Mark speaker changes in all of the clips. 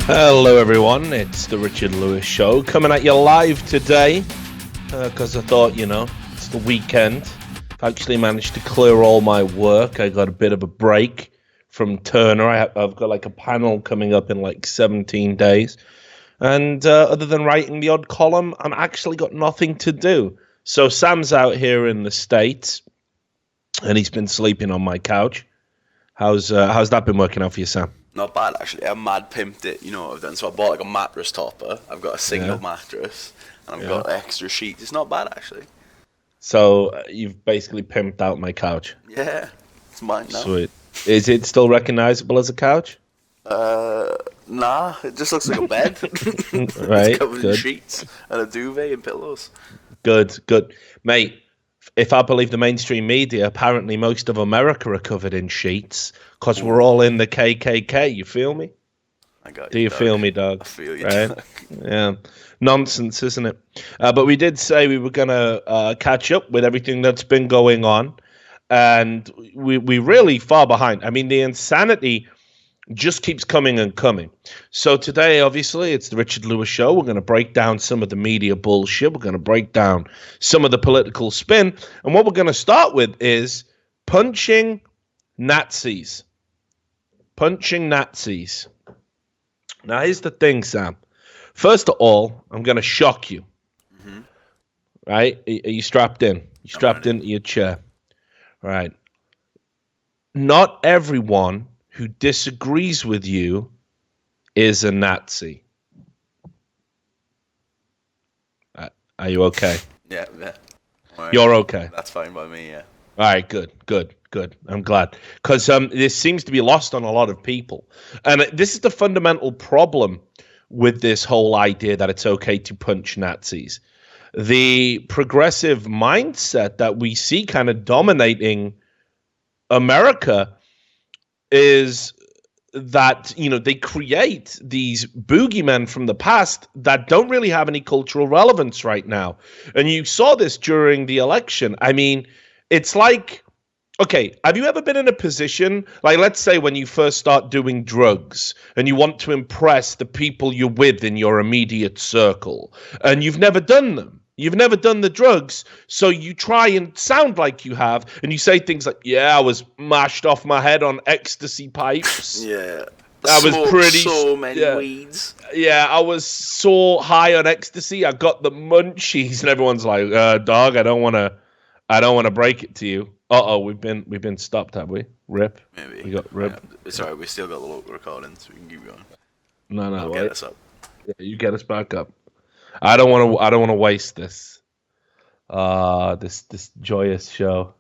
Speaker 1: Hello, everyone. It's the Richard Lewis Show coming at you live today because I thought, it's the weekend. I actually managed to clear all my work. I got a bit of a break from Turner. I've got like a panel coming up in like 17 days. And other than writing the odd column, I'm actually got nothing to do. So Sam's out here in the States and he's been sleeping on my couch. How's that been working out for you, Sam?
Speaker 2: Not bad, actually. I mad pimped it, what I've done. So I bought like a mattress topper. I've got a single mattress, and I've got extra sheets. It's not bad, actually.
Speaker 1: So you've basically pimped out my couch.
Speaker 2: Yeah, it's mine now.
Speaker 1: Sweet. Is it still recognizable as a couch?
Speaker 2: Nah, it just looks like a bed.
Speaker 1: Right,
Speaker 2: It's covered in
Speaker 1: good.
Speaker 2: sheets and a duvet and pillows.
Speaker 1: Good. Mate, if I believe the mainstream media, apparently most of America are covered in sheets because we're all in the KKK. You feel me?
Speaker 2: I got
Speaker 1: Do you
Speaker 2: dog.
Speaker 1: feel me, dog?
Speaker 2: I feel you,
Speaker 1: Right?
Speaker 2: dog.
Speaker 1: Yeah. Nonsense, isn't it? But we did say we were going to catch up with everything that's been going on. And we really far behind. I mean, the insanity just keeps coming and coming. So today, obviously, it's the Richard Lewis Show. We're going to break down some of the media bullshit. We're going to break down some of the political spin. And what we're going to start with is punching Nazis. Punching Nazis. Now, here's the thing, Sam. First of all, I'm going to shock you.
Speaker 2: Mm-hmm.
Speaker 1: Right? Are you strapped in? You strapped
Speaker 2: ready.
Speaker 1: into your chair. Right. Not everyone who disagrees with you is a Nazi. Are you okay?
Speaker 2: Yeah. All right.
Speaker 1: You're okay.
Speaker 2: That's fine by me, yeah.
Speaker 1: All right, good. I'm glad. Because this seems to be lost on a lot of people. And this is the fundamental problem with this whole idea that it's okay to punch Nazis. The progressive mindset that we see kind of dominating America is that, they create these boogeymen from the past that don't really have any cultural relevance right now. And you saw this during the election. I mean, it's like, okay, have you ever been in a position, like let's say when you first start doing drugs and you want to impress the people you're with in your immediate circle and you've never done them? You've never done the drugs, so you try and sound like you have, and you say things like, yeah, I was mashed off my head on ecstasy pipes.
Speaker 2: Yeah.
Speaker 1: I was pretty...
Speaker 2: so many
Speaker 1: yeah.
Speaker 2: weeds.
Speaker 1: Yeah, I was so high on ecstasy, I got the munchies, and everyone's like, dog, I don't want to break it to you. Uh-oh, we've been stopped, have we? Rip.
Speaker 2: Maybe.
Speaker 1: We got rip.
Speaker 2: It's alright, we still got the local recording, so we can keep going.
Speaker 1: No,
Speaker 2: I'll
Speaker 1: wait.
Speaker 2: get us up.
Speaker 1: Yeah, you get us back up. I don't want to waste this. This joyous show.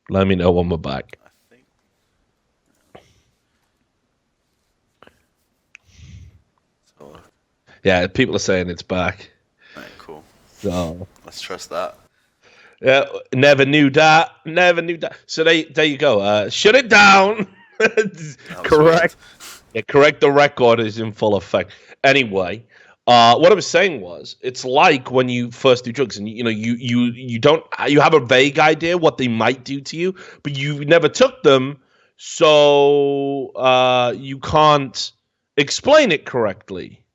Speaker 1: Let me know when we're back.
Speaker 2: I think. So,
Speaker 1: Yeah, people are saying it's back.
Speaker 2: alright, cool.
Speaker 1: So
Speaker 2: Let's trust that.
Speaker 1: yeah, never knew that. So there you go. Shut it down. Correct. Yeah, correct. The record is in full effect. Anyway, what I was saying was, it's like when you first do drugs, and you have a vague idea what they might do to you, but you never took them, so you can't explain it correctly,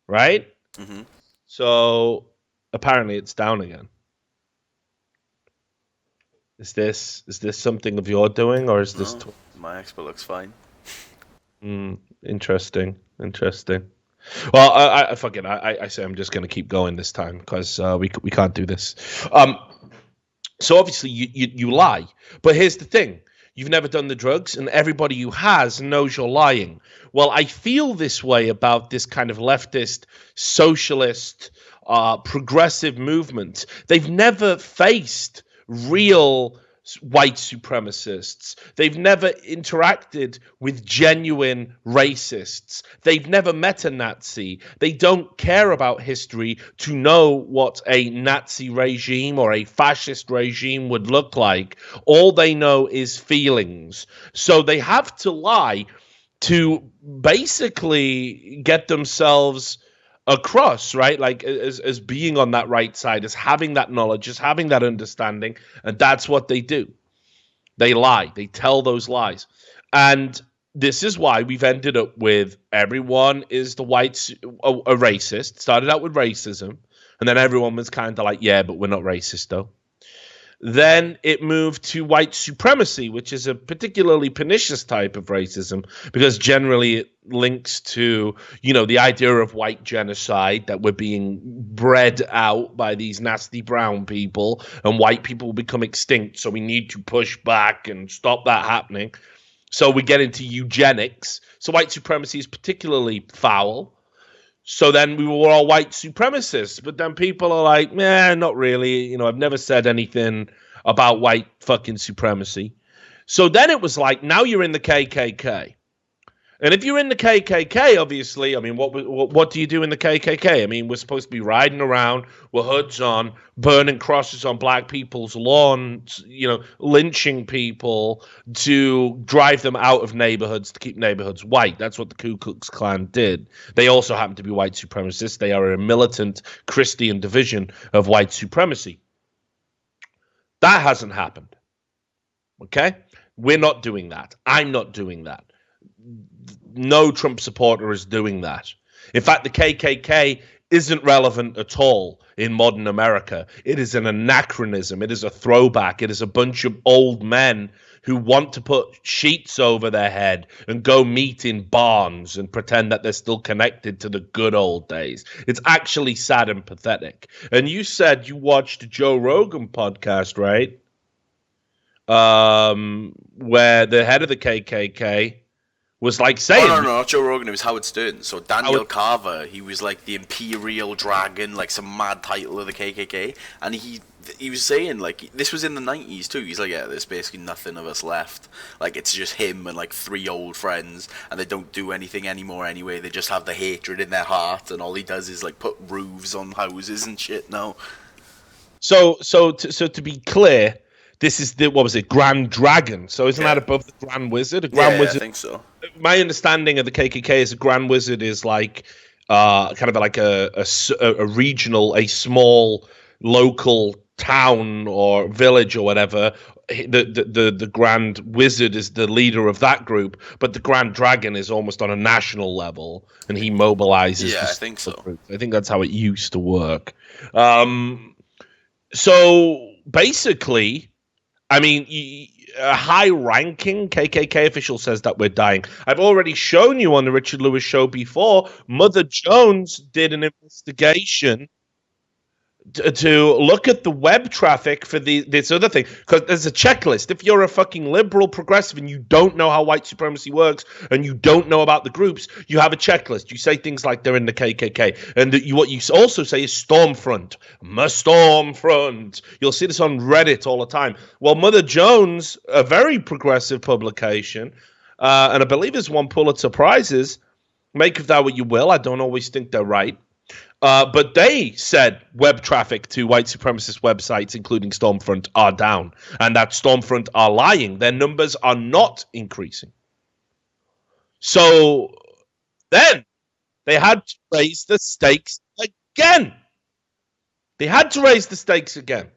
Speaker 1: right?
Speaker 2: Mm-hmm.
Speaker 1: So apparently, it's down again. Is this something of your doing, or is this?
Speaker 2: No, my expert looks fine.
Speaker 1: Interesting. Well, I fuck it. I say I'm just gonna keep going this time because we can't do this. So obviously you lie, but here's the thing: you've never done the drugs, and everybody who has knows you're lying. Well, I feel this way about this kind of leftist, socialist, progressive movement. They've never faced real white supremacists. They've never interacted with genuine racists. They've never met a Nazi. They don't care about history to know what a Nazi regime or a fascist regime would look like. All they know is feelings. So they have to lie to basically get themselves across, right? Like as being on that right side, as having that knowledge, as having that understanding, and that's what they do. They lie. They tell those lies. And this is why we've ended up with everyone is the whites a racist. Started out with racism, and then everyone was kind of like, yeah, but we're not racist though. Then it moved to white supremacy, which is a particularly pernicious type of racism because generally it links to, the idea of white genocide, that we're being bred out by these nasty brown people and white people will become extinct. So we need to push back and stop that happening. So we get into eugenics. So white supremacy is particularly foul. So then we were all white supremacists, but then people are like, not really. I've never said anything about white fucking supremacy. So then it was like, now you're in the KKK. And if you're in the KKK, obviously, I mean, what do you do in the KKK? I mean, we're supposed to be riding around with hoods on, burning crosses on black people's lawns, lynching people to drive them out of neighborhoods to keep neighborhoods white. That's what the Ku Klux Klan did. They also happen to be white supremacists. They are a militant Christian division of white supremacy. That hasn't happened. Okay? We're not doing that. I'm not doing that. No Trump supporter is doing that. In fact, the KKK isn't relevant at all in modern America. It is an anachronism. It is a throwback. It is a bunch of old men who want to put sheets over their head and go meet in barns and pretend that they're still connected to the good old days. It's actually sad and pathetic. And you said you watched Joe Rogan podcast, right? Where the head of the KKK was like saying...
Speaker 2: No, not Joe Rogan, it was Howard Stern. So Daniel Carver, he was like the Imperial Dragon, like some mad title of the KKK. And he was saying, like, this was in the 90s too. He's like, yeah, there's basically nothing of us left. Like, it's just him and like 3 old friends, and they don't do anything anymore anyway. They just have the hatred in their heart, and all he does is like put roofs on houses and shit now. So to be clear, this is the, what was it, Grand Dragon. So isn't that above the Grand Wizard? Wizard. I think so. My understanding of the KKK is a Grand Wizard is like kind of like a regional, a small local town or village or whatever. The Grand Wizard is the leader of that group, but the Grand Dragon is almost on a national level, and he mobilizes. Yeah, I think so. Group. I think that's how it used to work. So basically, I mean, a high-ranking KKK official says that we're dying. I've already shown you on the Richard Lewis show before, Mother Jones did an investigation to look at the web traffic for this other thing, because there's a checklist. If you're a fucking liberal progressive and you don't know how white supremacy works and you don't know about the groups, you have a checklist. You say things like they're in the KKK, and what you also say is Stormfront, Stormfront. You'll see this on Reddit all the time. Well, Mother Jones, a very progressive publication, and I believe it's won Pulitzer Prizes. Make of that what you will. I don't always think they're right. But they said web traffic to white supremacist websites, including Stormfront, are down, and that Stormfront are lying. Their numbers are not increasing. So then they had to raise the stakes again.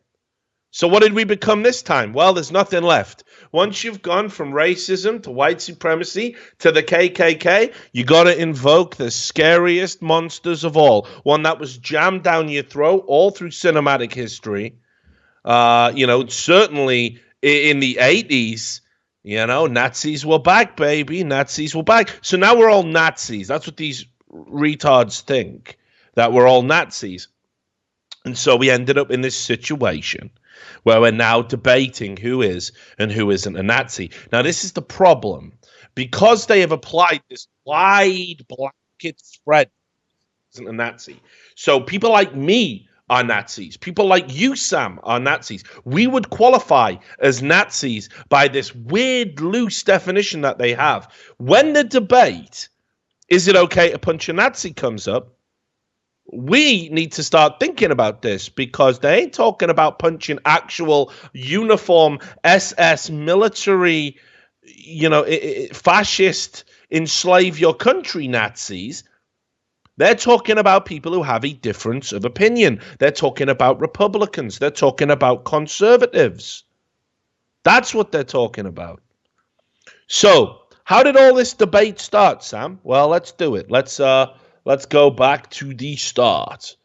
Speaker 2: So what did we become this time? Well, there's nothing left. Once you've gone from racism to white supremacy to the KKK, you got to invoke the scariest monsters of all. One that was jammed down your throat all through cinematic history. Certainly in the 80s, Nazis were back, baby. Nazis were back. So now we're all Nazis. That's what these retards think, that we're all Nazis. And so we ended up in this situation where we're now debating who is and who isn't a Nazi. Now, this is the problem. Because they have applied this wide blanket spread, isn't a Nazi. So people like me are Nazis. People like you, Sam, are Nazis. We would qualify as Nazis by this weird, loose definition that they have. When the debate, is it okay to punch a Nazi, comes up, we need to start thinking about this, because they ain't talking about punching actual uniform SS military, fascist, enslave your country Nazis. They're talking about people who have a difference of opinion. They're talking about Republicans. They're talking about conservatives.
Speaker 1: That's what they're talking about. So, how did all this debate start, Sam? Well, let's do it. Let's go back to the start.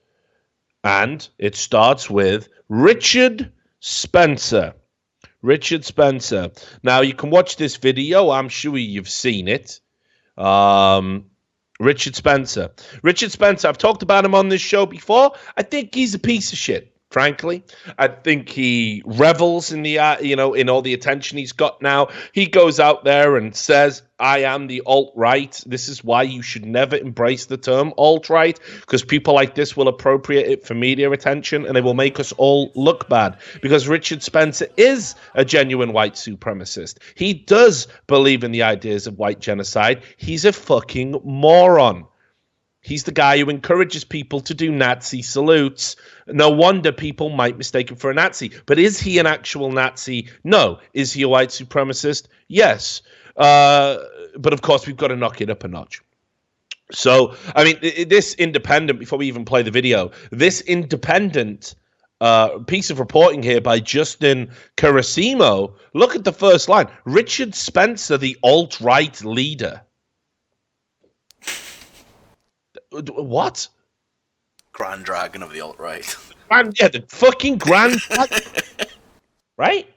Speaker 1: And it starts with Richard Spencer. Richard Spencer. Now, you can watch this video. I'm sure you've seen it. Richard Spencer. Richard Spencer, I've talked about him on this show before. I think he's a piece of shit. Frankly, I think he revels in the, in all the attention he's got now. He goes out there and says, I am the alt-right. This is why you should never embrace the term alt-right, because people like this will appropriate it for media attention and they will make us all look bad, because Richard Spencer is a genuine white supremacist. He does believe in the ideas of white genocide. He's a fucking moron. He's the guy who encourages people to do Nazi salutes. No wonder people might mistake him for a Nazi. But is he an actual Nazi? No. Is he a white supremacist? Yes. But of course, we've got to knock it up a notch. So, I mean, this independent, before we even play the video, this independent piece of reporting here by Justin Carasimo, look at the first line. Richard Spencer, the alt-right leader. What?
Speaker 3: Grand Dragon of the alt-right.
Speaker 1: Yeah, the fucking Grand Dragon. Right?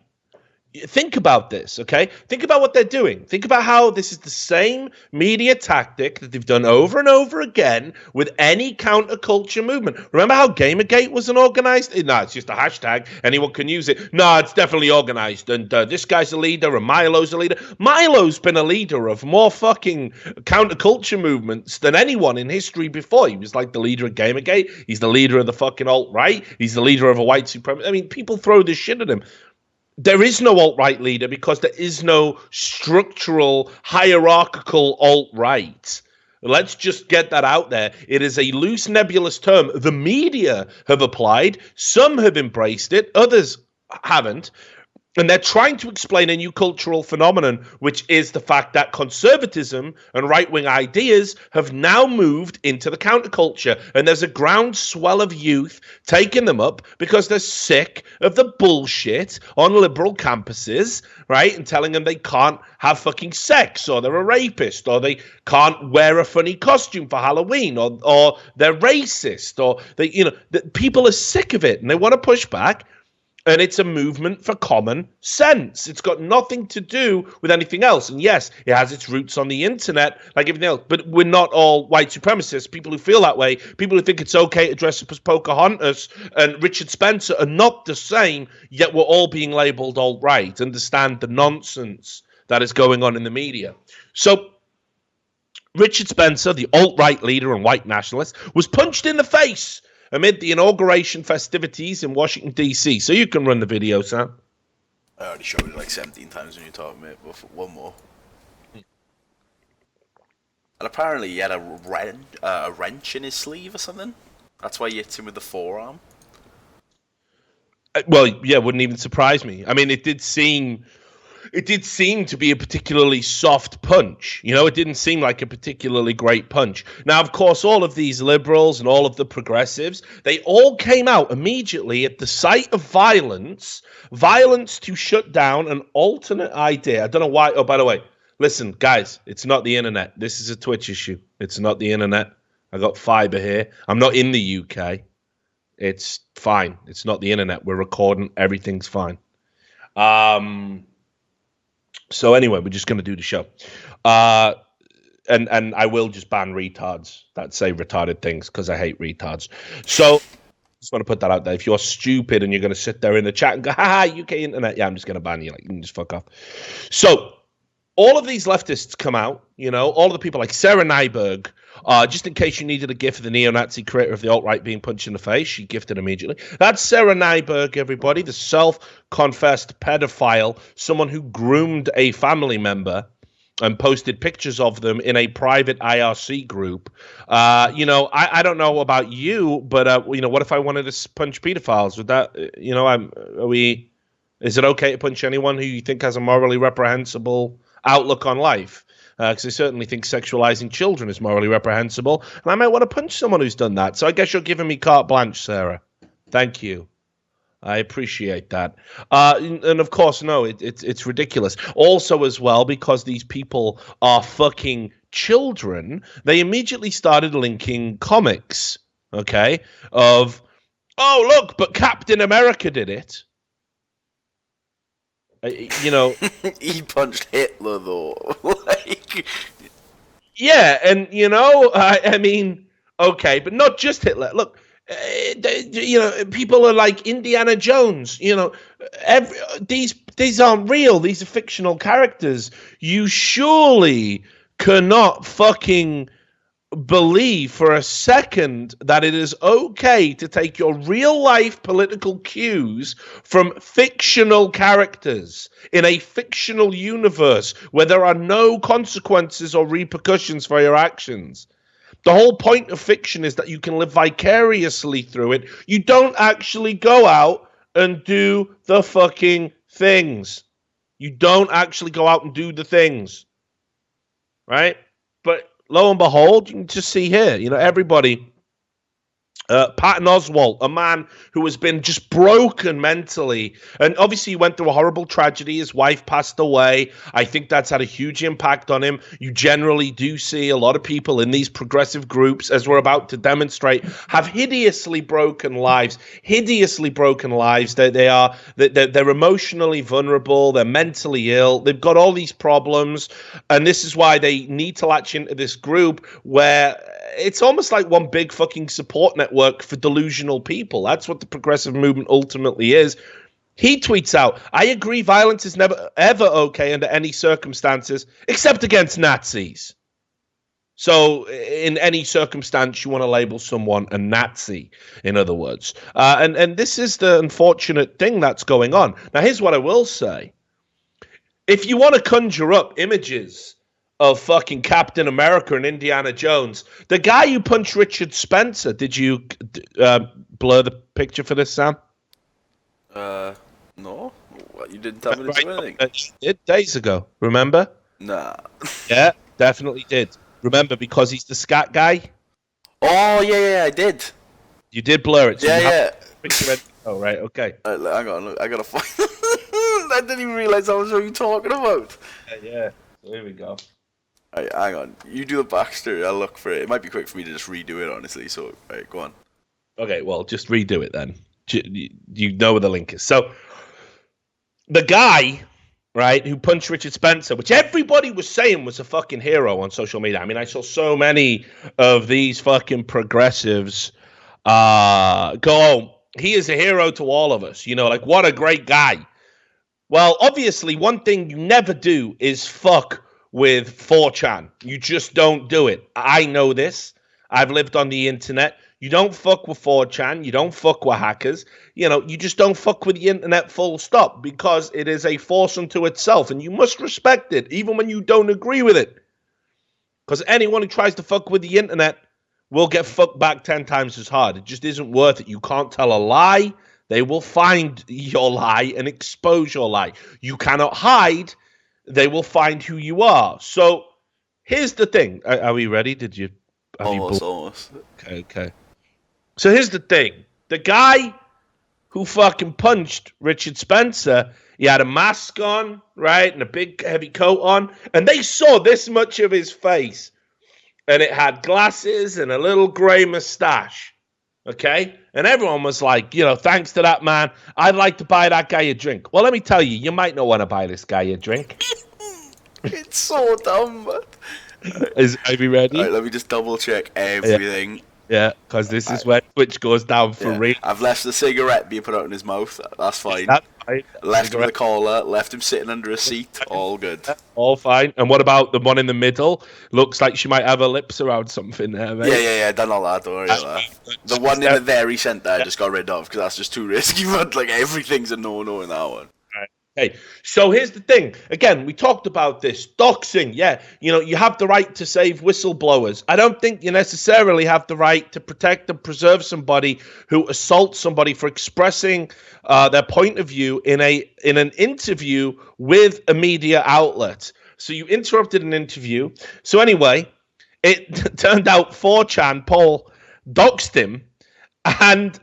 Speaker 1: Think about this, okay? Think about what they're doing. Think about how this is the same media tactic that they've done over and over again with any counterculture movement. Remember how Gamergate was an organized? No, it's just a hashtag. Anyone can use it. No, it's definitely organized. And this guy's a leader and Milo's a leader. Milo's been a leader of more fucking counterculture movements than anyone in history before. He was like the leader of Gamergate. He's the leader of the fucking alt-right. He's the leader of a white supremacy. I mean, people throw this shit at him. There is no alt-right leader because there is no structural, hierarchical alt-right. Let's just get that out there. It is a loose, nebulous term. The media have applied. Some have embraced it. Others haven't. And they're trying to explain a new cultural phenomenon, which is the fact that conservatism and right-wing ideas have now moved into the counterculture. And there's a groundswell of youth taking them up because they're sick of the bullshit on liberal campuses, right? And telling them they can't have fucking sex, or they're a rapist, or they can't wear a funny costume for Halloween, or they're racist, or they, people are sick of it and they want to push back. And it's a movement for common sense. It's got nothing to do with anything else. And yes, it has its roots on the internet, like everything else. But we're not all white supremacists. People who feel that way, people who think it's okay to dress up as Pocahontas and Richard Spencer are not the same, yet we're all being labeled alt-right. Understand the nonsense that is going on in the media. So Richard Spencer, the alt-right leader and white nationalist, was punched in the face amid the inauguration festivities in Washington, D.C. So you can run the video, Sam.
Speaker 3: I already showed it like 17 times when you talked, mate, but one more. And apparently he had a wrench in his sleeve or something. That's why he hit him with the forearm.
Speaker 1: Well, yeah, wouldn't even surprise me. I mean, it did seem to be a particularly soft punch. It didn't seem like a particularly great punch. Now, of course, all of these liberals and all of the progressives, they all came out immediately at the sight of violence to shut down an alternate idea. I don't know why. Oh, by the way, listen, guys, it's not the internet. This is a Twitch issue. It's not the internet. I got fiber here. I'm not in the UK. It's fine. It's not the internet. We're recording. Everything's fine. So anyway, we're just going to do the show. And I will just ban retards that say retarded things because I hate retards. So just want to put that out there. If you're stupid and you're going to sit there in the chat and go, haha, UK internet, yeah, I'm just going to ban you. Like, you can just fuck off. So all of these leftists come out, all of the people like Sarah Nyberg, just in case you needed a gif of the neo-Nazi creator of the alt-right being punched in the face, she gifted immediately. That's Sarah Nyberg, everybody, the self-confessed pedophile, someone who groomed a family member and posted pictures of them in a private IRC group. I don't know about you, but, what if I wanted to punch pedophiles? Would that, is it okay to punch anyone who you think has a morally reprehensible outlook on life? Because I certainly think sexualizing children is morally reprehensible, and I might want to punch someone who's done that. So I guess you're giving me carte blanche, Sarah. Thank you. I appreciate that. And of course, no, it's ridiculous. Also, as well, because these people are fucking children, they immediately started linking comics, okay, of, oh, look, but Captain America did it. You know,
Speaker 3: He punched Hitler though. Like,
Speaker 1: yeah, and you know, I mean, okay, but not just Hitler. Look, you know, people are like Indiana Jones. You know, these aren't real. These are fictional characters. You surely cannot fucking believe for a second that it is okay to take your real life political cues from fictional characters in a fictional universe where there are no consequences or repercussions for your actions. The whole point of fiction is that you can live vicariously through it. You don't actually go out and do the fucking things. You don't actually go out and do the things. Right? But lo and behold, you can just see here, you know, everybody. Patton Oswalt, a man who has been just broken mentally. And obviously he went through a horrible tragedy. His wife passed away. I think that's had a huge impact on him. You generally do see a lot of people in these progressive groups, as we're about to demonstrate, have hideously broken lives. They're emotionally vulnerable. They're mentally ill. They've got all these problems. And this is why they need to latch into this group where it's almost like one big fucking support network for delusional people. That's what the progressive movement ultimately is. He tweets out, I agree violence is never, ever okay under any circumstances, except against Nazis. So in any circumstance, you want to label someone a Nazi, in other words. And this is the unfortunate thing that's going on. Now, here's what I will say. If you want to conjure up images of fucking Captain America and Indiana Jones, the guy who punched Richard Spencer, did you blur the picture for this, Sam?
Speaker 3: No. What, you didn't tell me to do anything?
Speaker 1: Did days ago, remember?
Speaker 3: Nah.
Speaker 1: Yeah, definitely did. Remember, because he's the scat guy?
Speaker 3: Oh, yeah, I did.
Speaker 1: You did blur it. So
Speaker 3: Yeah.
Speaker 1: Oh, right, okay.
Speaker 3: Hang on, look, I gotta find... I didn't even realise that was what you were talking about.
Speaker 1: Yeah. There we go.
Speaker 3: Right, hang on. You do the backstory, I'll look for it. It might be quick for me to just redo it, honestly, so, right, go on.
Speaker 1: Okay, well, just redo it then. You know where the link is. So, the guy, right, who punched Richard Spencer, which everybody was saying was a fucking hero on social media. I mean, I saw so many of these fucking progressives go, oh, he is a hero to all of us. You know, like, what a great guy. Well, obviously, one thing you never do is fuck with 4chan. You just don't do it. I know this. I've lived on the internet. You don't fuck with 4chan. You don't fuck with hackers. You know, you just don't fuck with the internet full stop, because it is a force unto itself, and you must respect it, even when you don't agree with it. Because anyone who tries to fuck with the internet will get fucked back 10 times as hard. It just isn't worth it. You can't tell a lie. They will find your lie and expose your lie. You cannot hide. They will find who you are. So here's the thing. Are we ready? Did you?
Speaker 3: Almost.
Speaker 1: Okay. So here's the thing. The guy who fucking punched Richard Spencer, he had a mask on, right? And a big heavy coat on. And they saw this much of his face. And it had glasses and a little grey mustache. Okay? And everyone was like, you know, thanks to that man, I'd like to buy that guy a drink. Well, let me tell you, you might not want to buy this guy a drink.
Speaker 3: It's so dumb, man.
Speaker 1: Are we ready?
Speaker 3: All right, let me just double check everything.
Speaker 1: Yeah, because this is where Twitch goes down for real.
Speaker 3: I've left the cigarette being put out in his mouth. That's fine.
Speaker 1: That's fine.
Speaker 3: Left him the collar. Left him sitting under a seat. All good.
Speaker 1: All fine. And what about the one in the middle? Looks like she might have her lips around something there, mate.
Speaker 3: Yeah. Done all that. Don't worry about that. The one in the very centre I just got rid of because that's just too risky. But like everything's a no-no in that one.
Speaker 1: Okay, so here's the thing. Again, we talked about this. Doxing, yeah. You know, you have the right to save whistleblowers. I don't think you necessarily have the right to protect and preserve somebody who assaults somebody for expressing their point of view in an interview with a media outlet. So you interrupted an interview. So anyway, it turned out 4chan, Paul, doxed him, and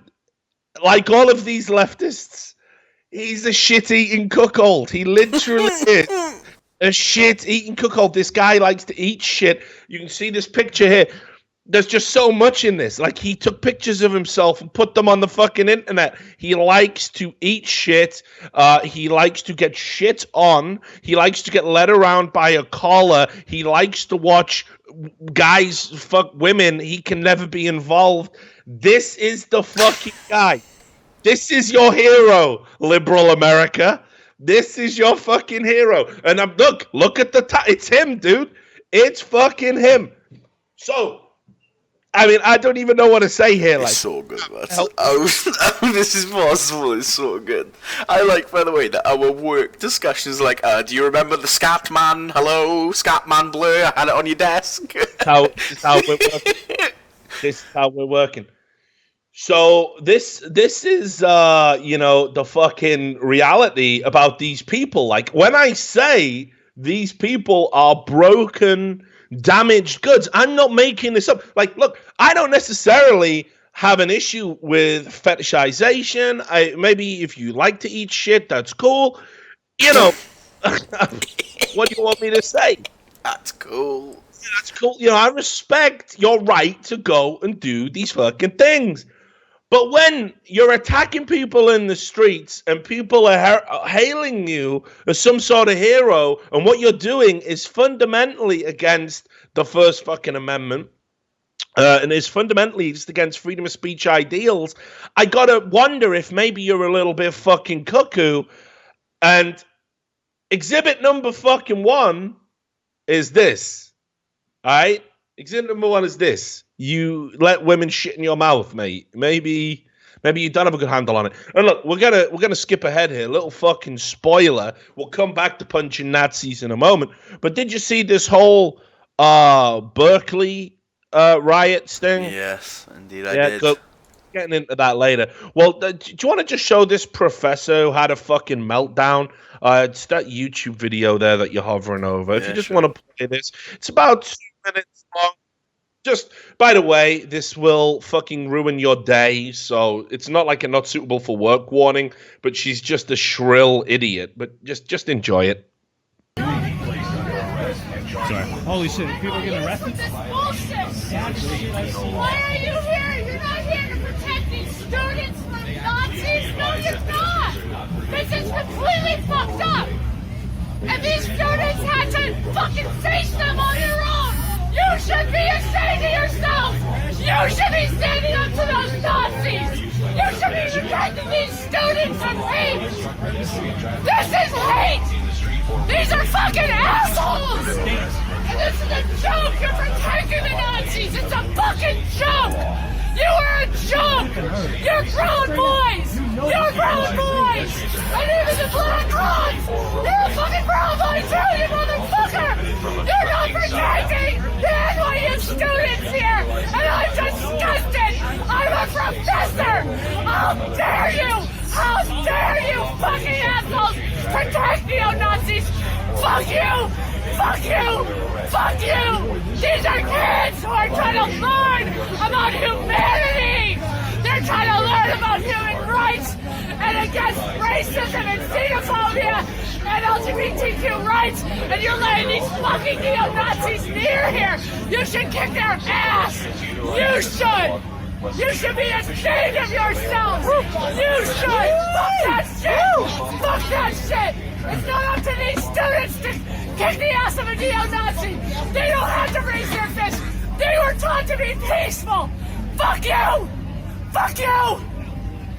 Speaker 1: like all of these leftists, he's a shit-eating cuckold. He literally is a shit-eating cuckold. This guy likes to eat shit. You can see this picture here. There's just so much in this. Like, he took pictures of himself and put them on the fucking internet. He likes to eat shit. He likes to get shit on. He likes to get led around by a collar. He likes to watch guys fuck women. He can never be involved. This is the fucking guy. This is your hero, liberal America. This is your fucking hero. And look at the it's him, dude. It's fucking him. So, I mean, I don't even know what to say here. Like,
Speaker 3: it's so good, man. Oh, this is possible. It's so good. I like, by the way, that our work discussions like, do you remember the Scat Man? Hello, Scat Man Blur. I had it on your desk.
Speaker 1: This is how we're working. This is how we're working. So this is the fucking reality about these people. Like, when I say these people are broken, damaged goods, I'm not making this up. Like, look, I don't necessarily have an issue with fetishization. Maybe if you like to eat shit, that's cool. What do you want me to say?
Speaker 3: That's cool.
Speaker 1: Yeah, that's cool. I respect your right to go and do these fucking things. But when you're attacking people in the streets and people are hailing you as some sort of hero, and what you're doing is fundamentally against the First fucking Amendment, and is fundamentally just against freedom of speech ideals, I gotta wonder if maybe you're a little bit fucking cuckoo. And exhibit number fucking 1 is this. All right? Exhibit number 1 is this. You let women shit in your mouth, mate. Maybe you don't have a good handle on it. And look, we're gonna skip ahead here. Little fucking spoiler. We'll come back to punching Nazis in a moment. But did you see this whole Berkeley riots thing?
Speaker 3: Yes, indeed I did.
Speaker 1: Getting into that later. Well, do you want to just show this professor who had a fucking meltdown? It's that YouTube video there that you're hovering over. If you just want to play this, it's about 2 minutes long. Just, by the way, this will fucking ruin your day, so it's not like a not suitable for work warning, but she's just a shrill idiot. But just enjoy it.
Speaker 4: Sorry. Holy shit, people are getting arrested?
Speaker 5: This bullshit! Why are you here? You're not here to protect these students from Nazis? No, you're not! This is completely fucked up! And these students had to fucking face them on your own! You should be ashamed of yourself! You should be standing up to those Nazis! You should be protecting these students from hate! This is hate! These are fucking assholes! And this is a joke! You're protecting the Nazis! It's a fucking joke! You are a joke! You're grown boys! You're grown boys! And even the Black Lives! You're a fucking grown boy too, you motherfucker! You're not protecting the NYU students here! And I'm disgusted! I'm a professor! How dare you! How dare you fucking assholes protect neo-Nazis! Fuck you! Fuck you! Fuck you! These are kids who are trying to learn about humanity! They're trying to learn about human rights and against racism and xenophobia and LGBTQ rights, and you're letting these fucking neo-Nazis near here! You should kick their ass! You should! You should be ashamed of yourselves! You should! Fuck that shit! Fuck that shit! It's not up to these students to kick the ass of a neo-Nazi! They don't have to raise their fists! They were taught to be peaceful! Fuck you! Fuck you!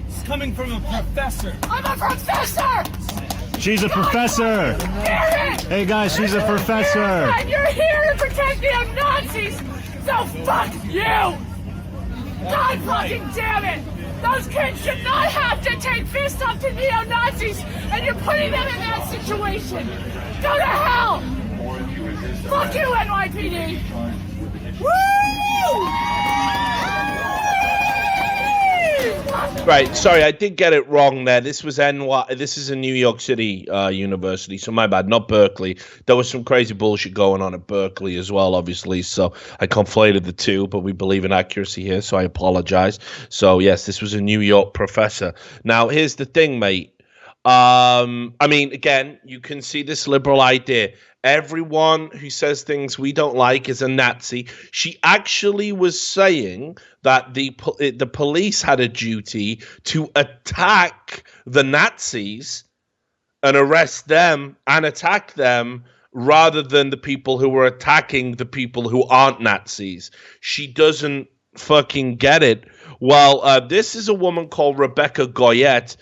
Speaker 4: It's coming from a professor.
Speaker 5: I'm a professor!
Speaker 4: She's a professor!
Speaker 5: Hear it!
Speaker 4: Hey guys, she's a professor!
Speaker 5: And you're here to protect neo-Nazis! So fuck you! God fucking damn it! Those kids should not have to take fists up to neo-Nazis, and you're putting them in that situation! Go to hell! Fuck you, NYPD! Woo!
Speaker 1: Right, sorry, I did get it wrong there. This was NY. This is a New York City university, so my bad, not Berkeley. There was some crazy bullshit going on at Berkeley as well, obviously. So I conflated the two, but we believe in accuracy here, so I apologize. So yes, this was a New York professor. Now here's the thing, mate. I mean, again, you can see this liberal idea. Everyone who says things we don't like is a Nazi. She actually was saying that the police had a duty to attack the Nazis and arrest them and attack them rather than the people who were attacking the people who aren't Nazis. She doesn't fucking get it. Well, this is a woman called Rebecca Goyette.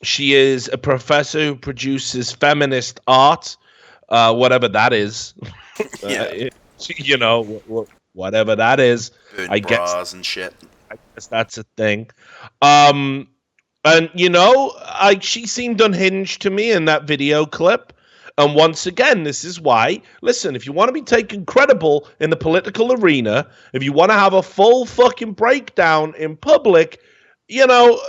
Speaker 1: She is a professor who produces feminist art. Whatever that is,
Speaker 3: Yeah.
Speaker 1: you know, whatever that is,
Speaker 3: Burnt
Speaker 1: I guess.
Speaker 3: bras and shit.
Speaker 1: I guess that's a thing. And you know, she seemed unhinged to me in that video clip. And once again, this is why. Listen, if you want to be taken credible in the political arena, if you want to have a full fucking breakdown in public, you know,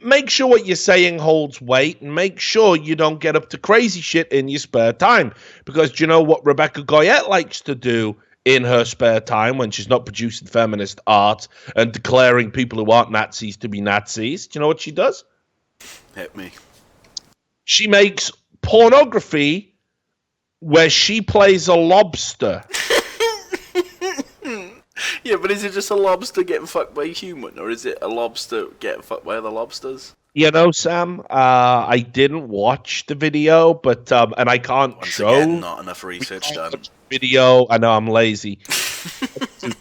Speaker 1: make sure what you're saying holds weight and make sure you don't get up to crazy shit in your spare time. Because do you know what Rebecca Goyette likes to do in her spare time when she's not producing feminist art and declaring people who aren't Nazis to be Nazis? Do you know what she does?
Speaker 3: Hit me.
Speaker 1: She makes pornography where she plays a lobster.
Speaker 3: Yeah, but is it just a lobster getting fucked by a human, or is it a lobster getting fucked by other lobsters?
Speaker 1: You know, Sam, I didn't watch the video, but and I can't
Speaker 3: Once
Speaker 1: show
Speaker 3: again, not enough research done.
Speaker 1: video. I know I'm lazy.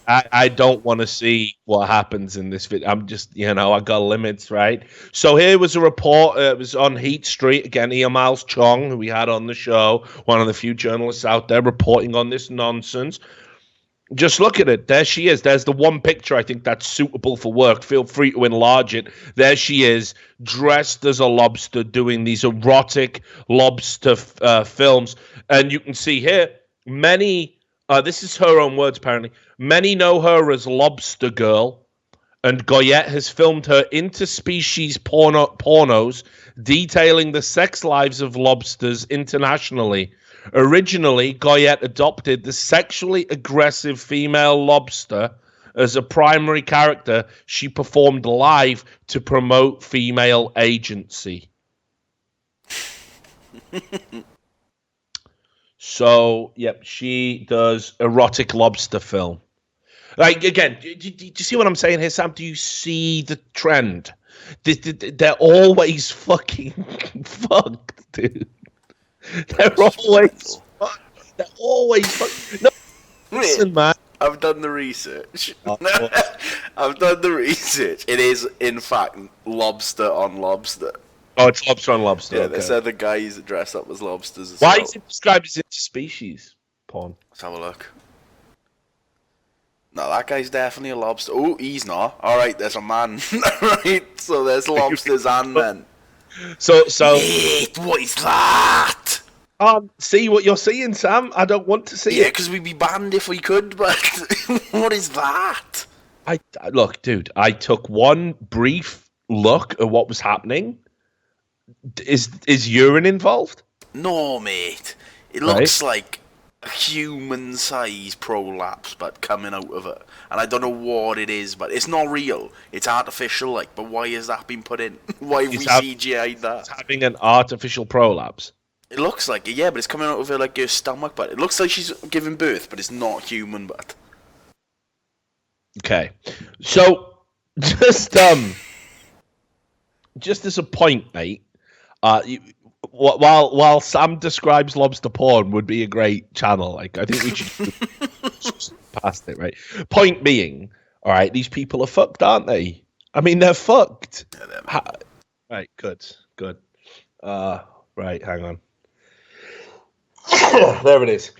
Speaker 1: I don't want to see what happens in this video. I'm just, you know, I got limits, right? So here was a report. It was on Heat Street. Again, Ian Miles Chong, who we had on the show, one of the few journalists out there reporting on this nonsense. Just look at it. There she is. There's the one picture I think that's suitable for work. Feel free to enlarge it. There she is, dressed as a lobster, doing these erotic lobster films. And you can see here, many, this is her own words apparently, many know her as Lobster Girl. And Goyette has filmed her interspecies pornos detailing the sex lives of lobsters internationally. Originally, Goyette adopted the sexually aggressive female lobster as a primary character. She performed live to promote female agency. So, yep, she does erotic lobster film. Like, again, do you see what I'm saying here, Sam? Do you see the trend? They're always fucking fucked, dude. They're always fucked. They're always fucked. No, listen, man.
Speaker 3: I've done the research.
Speaker 1: Oh,
Speaker 3: I've done the research. It is, in fact, lobster on lobster.
Speaker 1: Oh, it's lobster on lobster.
Speaker 3: Yeah,
Speaker 1: Okay.
Speaker 3: there's other guys that dress up as lobsters as
Speaker 1: Why
Speaker 3: well.
Speaker 1: is it described as interspecies porn?
Speaker 3: Let's have a look. No, that guy's definitely a lobster. Oh, he's not. Alright, there's a man. Right, so there's lobsters and men.
Speaker 1: So
Speaker 3: Mate, what is that?
Speaker 1: see what you're seeing, Sam. I don't want to see
Speaker 3: Yeah,
Speaker 1: it.
Speaker 3: because we'd be banned if we could, but what is that?
Speaker 1: I look, dude. I took one brief look at what was happening. Is urine involved?
Speaker 3: No, mate. It
Speaker 1: Right.
Speaker 3: looks like a human-sized prolapse, but coming out of it. And I don't know what it is, but it's not real. It's artificial, like, but why has that been put in? Why have we CGI'd that?
Speaker 1: It's having an artificial prolapse.
Speaker 3: It looks like it, yeah, but it's coming out of her, like, her stomach, but it looks like she's giving birth, but it's not human, but...
Speaker 1: Okay, so just as a point, mate. While Sam describes lobster porn would be a great channel, like I think we should just past it, right? Point being, all right, these people are fucked, aren't they? I mean, they're fucked.
Speaker 3: Yeah, they're
Speaker 1: Right, good. Right, hang on. There it is.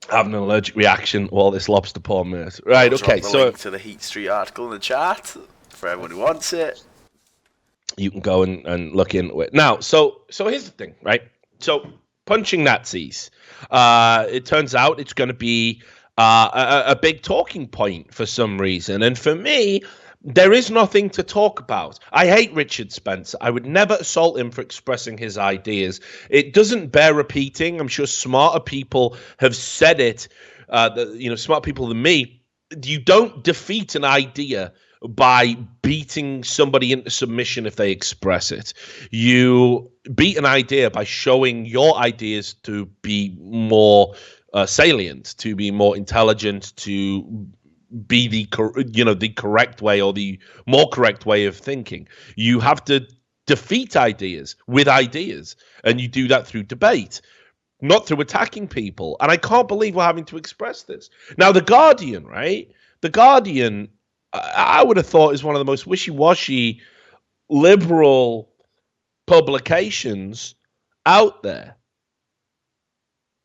Speaker 1: Having an allergic reaction to all this lobster porn mess. Right,
Speaker 3: I'll
Speaker 1: okay,
Speaker 3: drop the
Speaker 1: so
Speaker 3: link to the Heat Street article in the chat for everyone who wants it.
Speaker 1: you can go and look into it. Now, so here's the thing, right? So punching Nazis, it turns out it's going to be a big talking point for some reason. And for me, there is nothing to talk about. I hate Richard Spencer. I would never assault him for expressing his ideas. It doesn't bear repeating. I'm sure smarter people have said it, smart people than me. You don't defeat an idea by beating somebody into submission if they express it. You beat an idea by showing your ideas to be more salient, to be more intelligent, to be the correct way or the more correct way of thinking. You have to defeat ideas with ideas, and you do that through debate, not through attacking people. And I can't believe we're having to express this. Now, The Guardian, right? The Guardian, I would have thought, is one of the most wishy-washy liberal publications out there.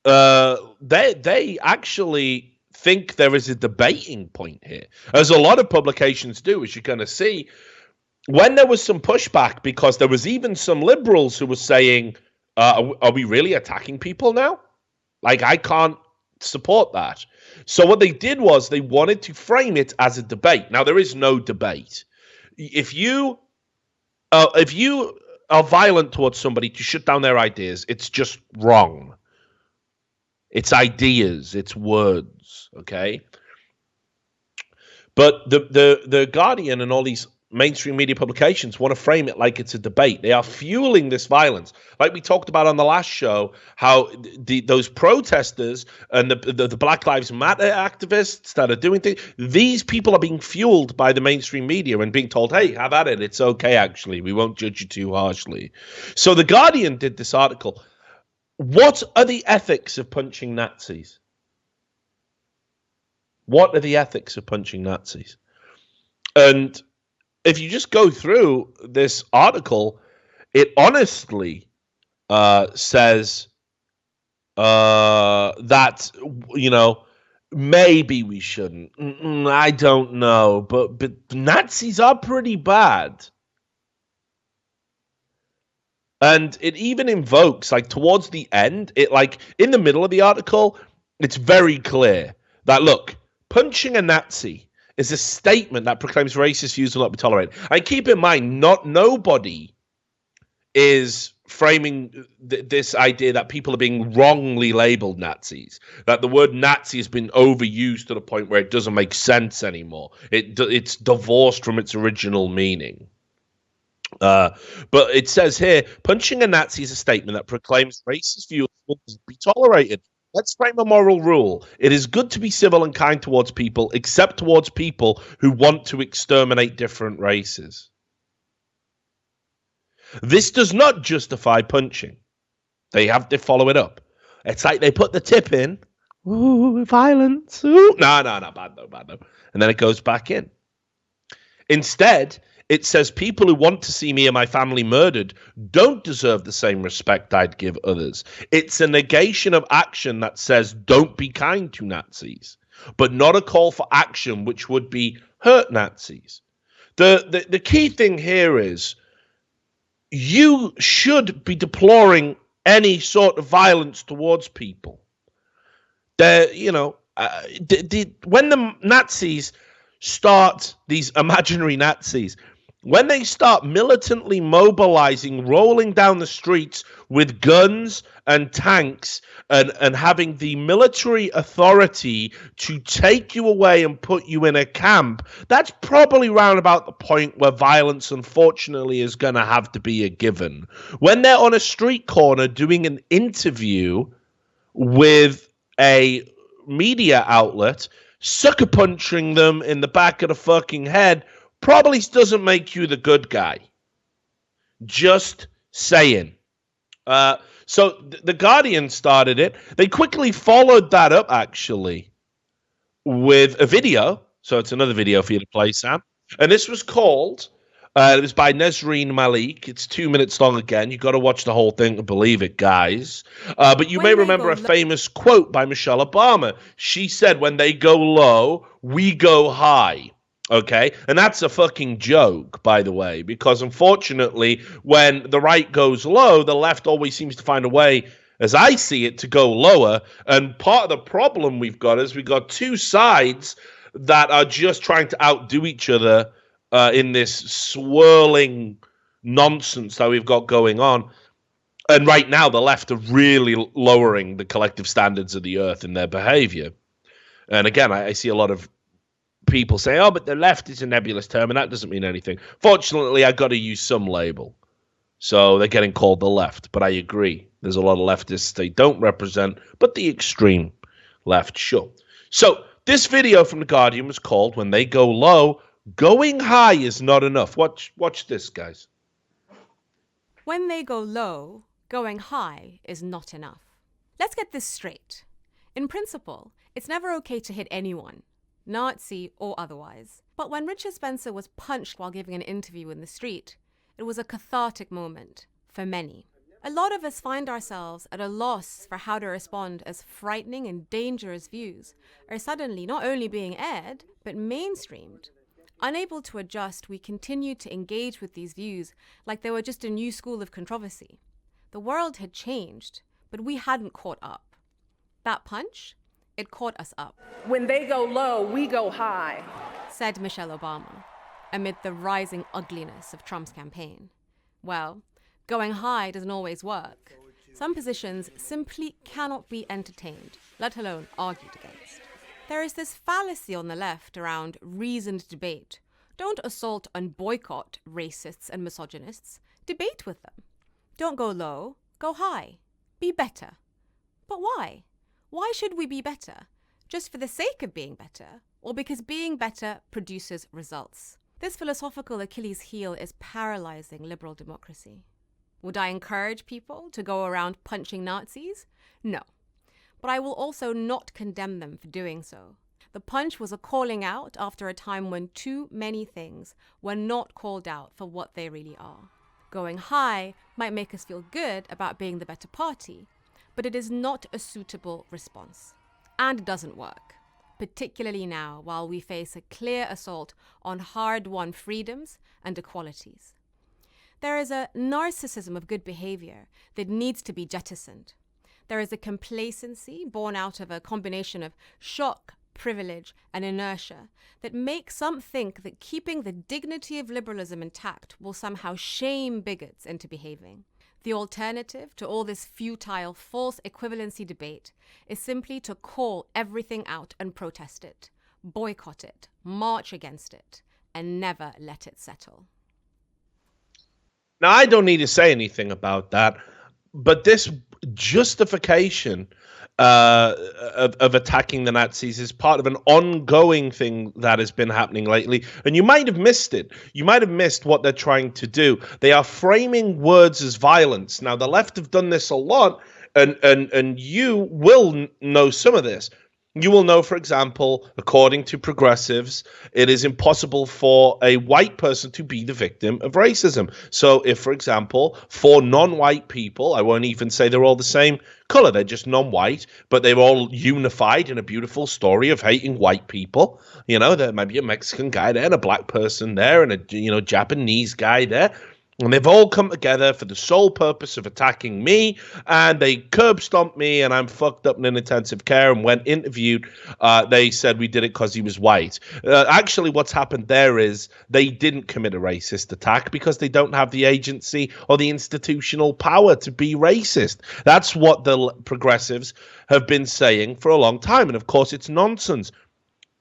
Speaker 1: They actually think there is a debating point here, as a lot of publications do, as you're going to see. When there was some pushback, because there was even some liberals who were saying, are we really attacking people now? Like, I can't support that. So what they did was they wanted to frame it as a debate. Now, there is no debate. If you are violent towards somebody to shut down their ideas, it's just wrong. It's ideas, it's words, okay? But the Guardian and all these mainstream media publications want to frame it like it's a debate. They are fueling this violence. Like we talked about on the last show, how those protesters and the Black Lives Matter activists that are doing things, these people are being fueled by the mainstream media and being told, hey, have at it. It's okay, actually. We won't judge you too harshly. So the Guardian did this article. What are the ethics of punching Nazis? What are the ethics of punching Nazis? And if you just go through this article, it honestly says that, maybe we shouldn't. I don't know. But Nazis are pretty bad. And it even invokes, like, towards the end, in the middle of the article, it's very clear that, look, punching a Nazi is a statement that proclaims racist views will not be tolerated. And keep in mind, nobody is framing this idea that people are being wrongly labeled Nazis, that the word Nazi has been overused to the point where it doesn't make sense anymore. It's divorced from its original meaning. But it says here, punching a Nazi is a statement that proclaims racist views will be tolerated. Let's frame a moral rule. It is good to be civil and kind towards people, except towards people who want to exterminate different races. This does not justify punching. They have to follow it up. It's like they put the tip in. Ooh, violence. Ooh. No, bad though. And then it goes back in. Instead, it says people who want to see me and my family murdered don't deserve the same respect I'd give others. It's a negation of action that says don't be kind to Nazis, but not a call for action which would be hurt Nazis. The key thing here is you should be deploring any sort of violence towards people. When the Nazis start, these imaginary Nazis, when they start militantly mobilizing, rolling down the streets with guns and tanks and having the military authority to take you away and put you in a camp, that's probably round about the point where violence, unfortunately, is going to have to be a given. When they're on a street corner doing an interview with a media outlet, sucker punching them in the back of the fucking head probably doesn't make you the good guy. Just saying. So the Guardian started it. They quickly followed that up, actually, with a video. So it's another video for you to play, Sam. And this was called, it was by Nesreen Malik. It's 2 minutes long again. You've got to watch the whole thing to believe it, guys. But you may remember a famous quote by Michelle Obama. She said, when they go low, we go high. Okay, and that's a fucking joke, by the way, because unfortunately, when the right goes low, the left always seems to find a way, as I see it, to go lower. And part of the problem we've got is we've got two sides that are just trying to outdo each other
Speaker 2: in this swirling nonsense that we've got going on. And right now, the left are really lowering the collective standards of the earth in their behavior. And again, I see a lot of people say, oh, but the left is a nebulous term, and that doesn't mean anything. Fortunately, I got to use some label. So they're getting called the left. But I agree. There's a lot of leftists they don't represent, but the extreme left, sure. So this video from The Guardian was called, When They Go Low, Going High is Not Enough. Watch this, guys.
Speaker 6: When they go low, going high is not enough. Let's get this straight. In principle, it's never okay to hit anyone, Nazi or otherwise. But when Richard Spencer was punched while giving an interview in the street, it was a cathartic moment for many. A lot of us find ourselves at a loss for how to respond as frightening and dangerous views are suddenly not only being aired, but mainstreamed. Unable to adjust, we continued to engage with these views like they were just a new school of controversy. The world had changed, but we hadn't caught up. That punch, it caught us up.
Speaker 7: When they go low, we go high,
Speaker 6: said Michelle Obama, amid the rising ugliness of Trump's campaign. Well, going high doesn't always work. Some positions simply cannot be entertained, let alone argued against. There is this fallacy on the left around reasoned debate. Don't assault and boycott racists and misogynists. Debate with them. Don't go low, go high. Be better. But why? Why should we be better? Just for the sake of being better, or because being better produces results? This philosophical Achilles heel is paralyzing liberal democracy. Would I encourage people to go around punching Nazis? No. But I will also not condemn them for doing so. The punch was a calling out after a time when too many things were not called out for what they really are. Going high might make us feel good about being the better party, but it is not a suitable response. And it doesn't work, particularly now while we face a clear assault on hard-won freedoms and equalities. There is a narcissism of good behavior that needs to be jettisoned. There is a complacency born out of a combination of shock, privilege, and inertia that makes some think that keeping the dignity of liberalism intact will somehow shame bigots into behaving. The alternative to all this futile, false equivalency debate is simply to call everything out and protest it, boycott it, march against it, and never let it settle.
Speaker 2: Now, I don't need to say anything about that, but this justification of attacking the Nazis is part of an ongoing thing that has been happening lately. And you might have missed it. You might have missed what they're trying to do. They are framing words as violence. Now, the left have done this a lot, and you will know some of this. You will know, for example, according to progressives, it is impossible for a white person to be the victim of racism. So if, for example, for non-white people, I won't even say they're all the same color, they're just non-white, but they're all unified in a beautiful story of hating white people. You know, there might be a Mexican guy there and a black person there and a, Japanese guy there. And they've all come together for the sole purpose of attacking me, and they curb stomped me, and I'm fucked up in intensive care. And when interviewed, they said we did it because he was white. Actually, what's happened there is they didn't commit a racist attack because they don't have the agency or the institutional power to be racist. That's what the progressives have been saying for a long time. And of course, it's nonsense.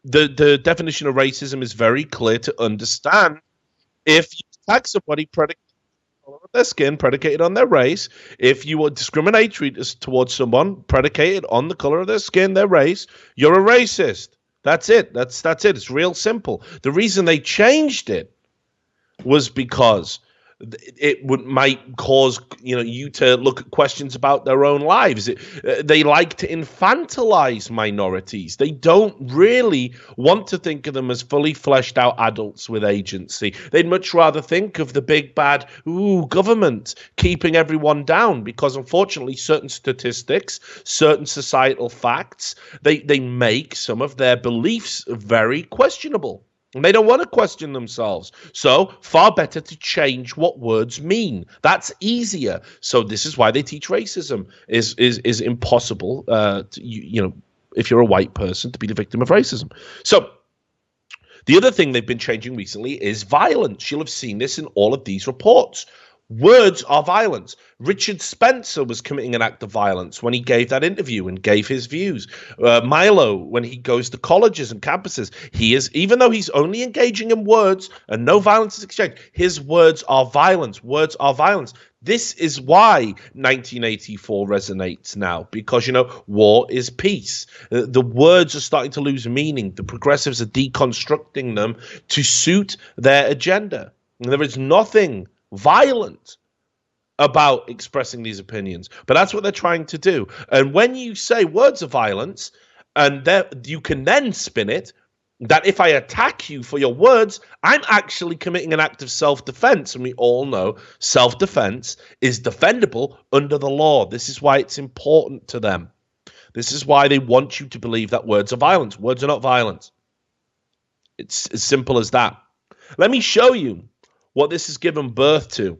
Speaker 2: The definition of racism is very clear to understand. If you attack somebody predicated on their skin, predicated on their race, if you would discriminate towards someone predicated on the color of their skin, their race, you're a racist. That's it. That's it. It's real simple. The reason they changed it was because it might cause you to look at questions about their own lives. They like to infantilize minorities. They don't really want to think of them as fully fleshed out adults with agency. They'd much rather think of the big bad government keeping everyone down, because unfortunately certain statistics, certain societal facts, they make some of their beliefs very questionable. And they don't want to question themselves. So far better to change what words mean. That's easier. So this is why they teach racism is impossible if you're a white person to be the victim of racism. So The other thing they've been changing recently is violence. You'll have seen this in all of these reports. Words are violence. Richard Spencer was committing an act of violence when he gave that interview and gave his views. Milo, when he goes to colleges and campuses, he is, even though he's only engaging in words and no violence is exchanged, his words are violence. Words are violence. This is why 1984 resonates now, because, you know, war is peace. The words are starting to lose meaning. The progressives are deconstructing them to suit their agenda. And there is nothing violent about expressing these opinions, but that's what they're trying to do. And when you say words of violence, and you can then spin it that if I attack you for your words, I'm actually committing an act of self-defense. And we all know self-defense is defendable under the law. This is why it's important to them. This is why they want you to believe that words are violence. Words are not violence. It's as simple as that. Let me show you what this has given birth to.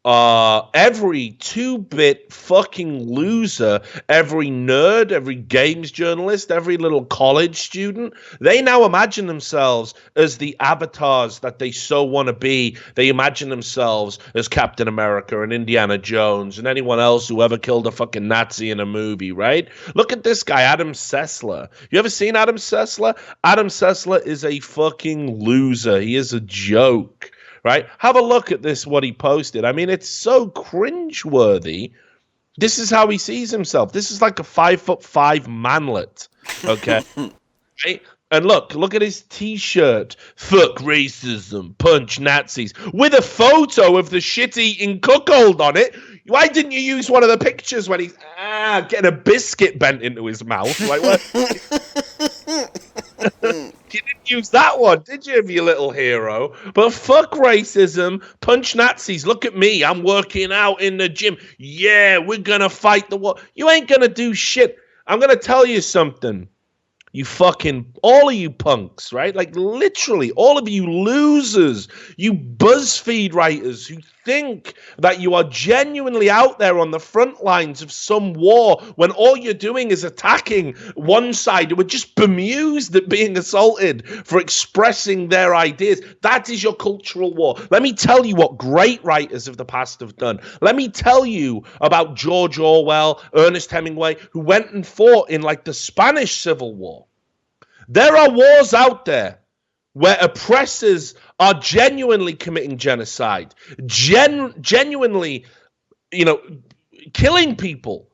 Speaker 2: Every 2-bit fucking loser, every nerd, every games journalist, every little college student, they now imagine themselves as the avatars that they so want to be. They imagine themselves as Captain America and Indiana Jones and anyone else who ever killed a fucking Nazi in a movie, right? Look at this guy, Adam Sessler. You ever seen Adam Sessler? Adam Sessler is a fucking loser. He is a joke. Right? Have a look at this, what he posted. I mean, it's so cringeworthy. This is how he sees himself. This is like a 5'5" manlet. Okay? Right? And look at his t-shirt. Fuck racism, punch Nazis. With a photo of the shit-eating cuckold on it. Why didn't you use one of the pictures when he's getting a biscuit bent into his mouth? Like what? You didn't use that one, did you, you little hero? But fuck racism, punch Nazis. Look at me, I'm working out in the gym. Yeah, we're gonna fight the war. You ain't gonna do shit. I'm gonna tell you something. You fucking, all of you punks, right? Like literally, all of you losers, you BuzzFeed writers who think that you are genuinely out there on the front lines of some war when all you're doing is attacking one side who are just bemused at being assaulted for expressing their ideas. That is your cultural war. Let me tell you what great writers of the past have done. Let me tell you about George Orwell, Ernest Hemingway, who went and fought in like the Spanish Civil War. There are wars out there where oppressors are genuinely committing genocide, genuinely, killing people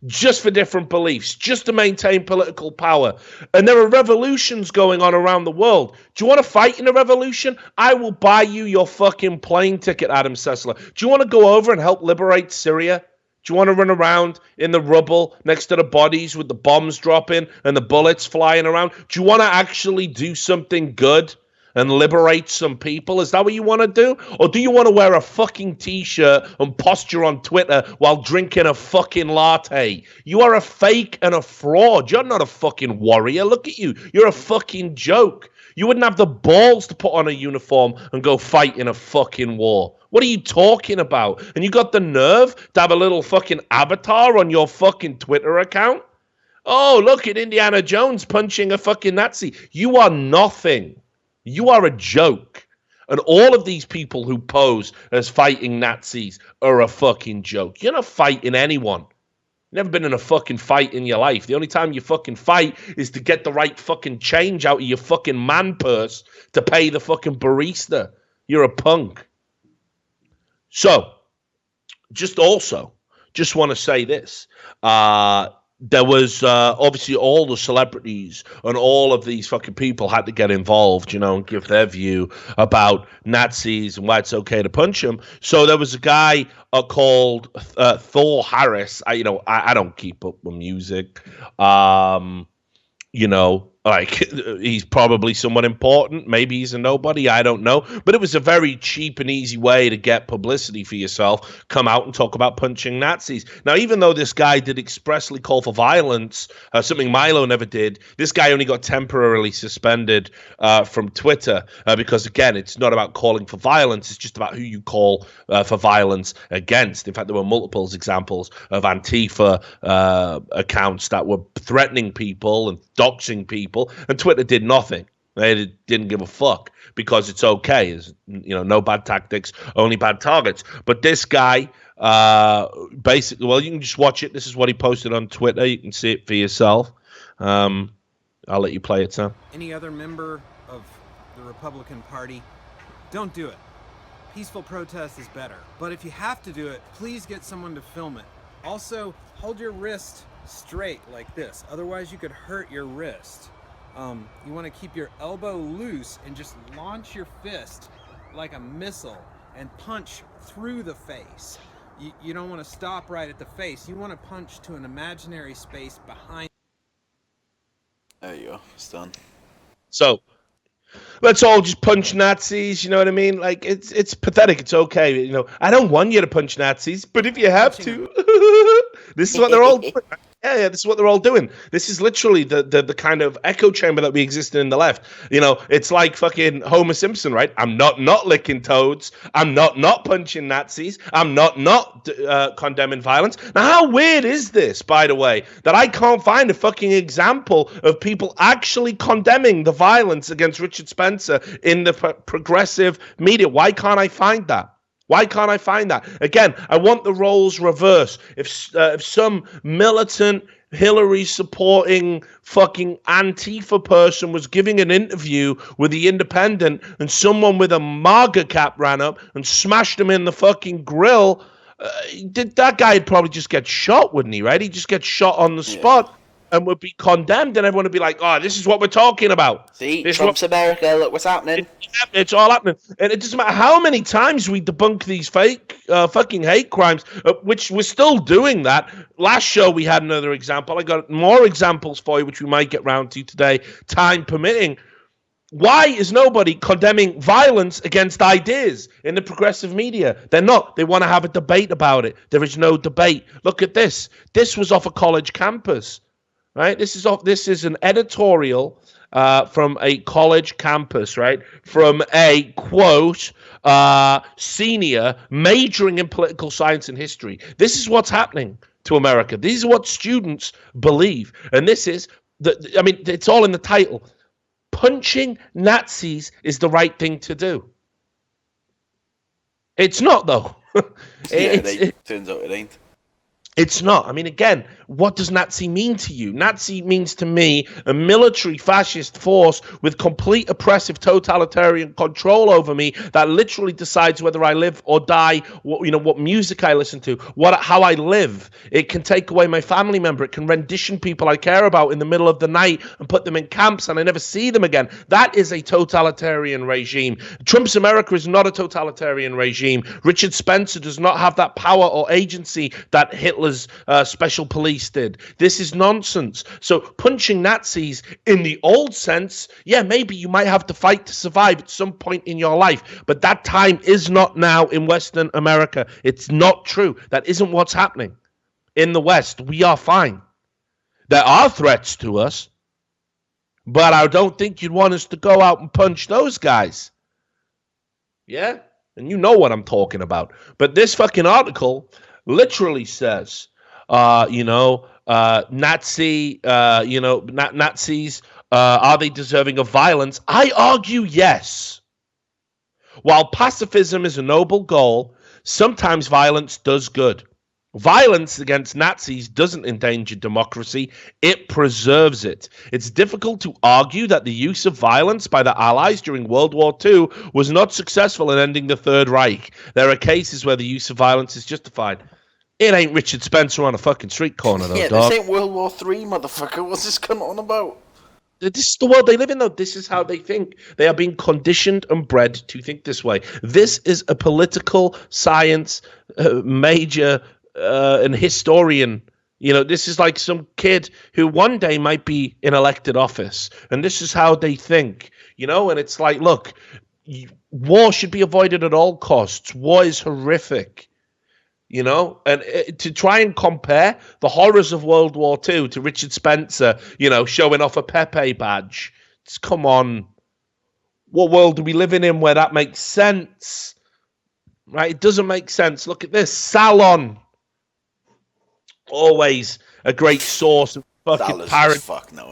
Speaker 2: just for different beliefs, just to maintain political power. And there are revolutions going on around the world. Do you want to fight in a revolution? I will buy you your fucking plane ticket, Adam Sessler. Do you want to go over and help liberate Syria? Do you want to run around in the rubble next to the bodies with the bombs dropping and the bullets flying around? Do you want to actually do something good and liberate some people? Is that what you want to do? Or do you want to wear a fucking t-shirt and posture on Twitter while drinking a fucking latte? You are a fake and a fraud. You're not a fucking warrior. Look at you. You're a fucking joke. You wouldn't have the balls to put on a uniform and go fight in a fucking war. What are you talking about? And you got the nerve to have a little fucking avatar on your fucking Twitter account? Oh, look at Indiana Jones punching a fucking Nazi. You are nothing. You are a joke. And all of these people who pose as fighting Nazis are a fucking joke. You're not fighting anyone. You've never been in a fucking fight in your life. The only time you fucking fight is to get the right fucking change out of your fucking man purse to pay the fucking barista. You're a punk. So, just want to say this. There was obviously all the celebrities and all of these fucking people had to get involved, and give their view about Nazis and why it's okay to punch them. So there was a guy called Thor Harris. I don't keep up with music. Like he's probably someone important. Maybe he's a nobody. I don't know. But it was a very cheap and easy way to get publicity for yourself. Come out and talk about punching Nazis. Now, even though this guy did expressly call for violence, something Milo never did, this guy only got temporarily suspended from Twitter because, again, it's not about calling for violence. It's just about who you call for violence against. In fact, there were multiple examples of Antifa accounts that were threatening people and doxing people. And Twitter did nothing. They didn't give a fuck because it's okay. No bad tactics, only bad targets. But this guy, basically, well, you can just watch it. This is what he posted on Twitter. You can see it for yourself. I'll let you play it, Sam.
Speaker 8: Any other member of the Republican Party, don't do it. Peaceful protest is better. But if you have to do it, please get someone to film it. Also, hold your wrist straight like this. Otherwise, you could hurt your wrist. You want to keep your elbow loose and just launch your fist like a missile and punch through the face. You don't want to stop right at the face. You want to punch to an imaginary space behind.
Speaker 3: There you go. It's done.
Speaker 2: So let's all just punch Nazis. You know what I mean? Like it's pathetic. It's okay. I don't want you to punch Nazis, but if you have to, this is what they're all doing. Yeah, this is what they're all doing. This is literally the kind of echo chamber that we exist in the left. It's like fucking Homer Simpson, right? I'm not licking toads. I'm not punching Nazis. I'm not condemning violence. Now, how weird is this, by the way, that I can't find a fucking example of people actually condemning the violence against Richard Spencer in the progressive media? Why can't I find that? Why can't I find that? Again, I want the roles reversed. If some militant, Hillary-supporting fucking Antifa person was giving an interview with The Independent and someone with a MAGA cap ran up and smashed him in the fucking grill, that guy would probably just get shot, wouldn't he, right? He'd just get shot on the spot and would be condemned, and everyone would be like, oh, this is what we're talking about.
Speaker 9: See, Trump's America, look what's happening.
Speaker 2: It's all happening. And it doesn't matter how many times we debunk these fake fucking hate crimes, which we're still doing that. Last show we had another example. I got more examples for you, which we might get round to today, time permitting. Why is nobody condemning violence against ideas in the progressive media? They're not. They want to have a debate about it. There is no debate. Look at this. This was off a college campus. Right, this is an editorial from a college campus, right? From a quote senior majoring in political science and history. This is what's happening to America. These are what students believe, and this is it's all in the title. Punching Nazis is the right thing to do. It's not, though.
Speaker 3: Turns out it ain't.
Speaker 2: It's not. I mean, again, what does Nazi mean to you? Nazi means to me a military fascist force with complete oppressive totalitarian control over me that literally decides whether I live or die, what music I listen to, how I live. It can take away my family member. It can rendition people I care about in the middle of the night and put them in camps and I never see them again. That is a totalitarian regime. Trump's America is not a totalitarian regime. Richard Spencer does not have that power or agency that Hitler's special police did. This is nonsense. So punching Nazis in the old sense, yeah, maybe you might have to fight to survive at some point in your life, but that time is not now in Western America. It's not true. That isn't what's happening. In the West, we are fine. There are threats to us, but I don't think you'd want us to go out and punch those guys. Yeah? And you know what I'm talking about. But this fucking article literally says, Nazis, are they deserving of violence? I argue yes. While pacifism is a noble goal, sometimes violence does good. Violence against Nazis doesn't endanger democracy, it preserves it. It's difficult to argue that the use of violence by the Allies during World War II was not successful in ending the Third Reich. There are cases where the use of violence is justified. It ain't Richard Spencer on a fucking street corner, though, dog.
Speaker 3: This ain't World War III, motherfucker. What's this coming on about?
Speaker 2: This is the world they live in, though. This is how they think. They are being conditioned and bred to think this way. This is a political science major and historian. This is like some kid who one day might be in elected office, and this is how they think. And it's like, look, war should be avoided at all costs. War is horrific. And to try and compare the horrors of World War II to Richard Spencer, showing off a Pepe badge. Come on. What world do we live in where that makes sense? Right? It doesn't make sense. Look at this. Salon. Always a great source of fucking parody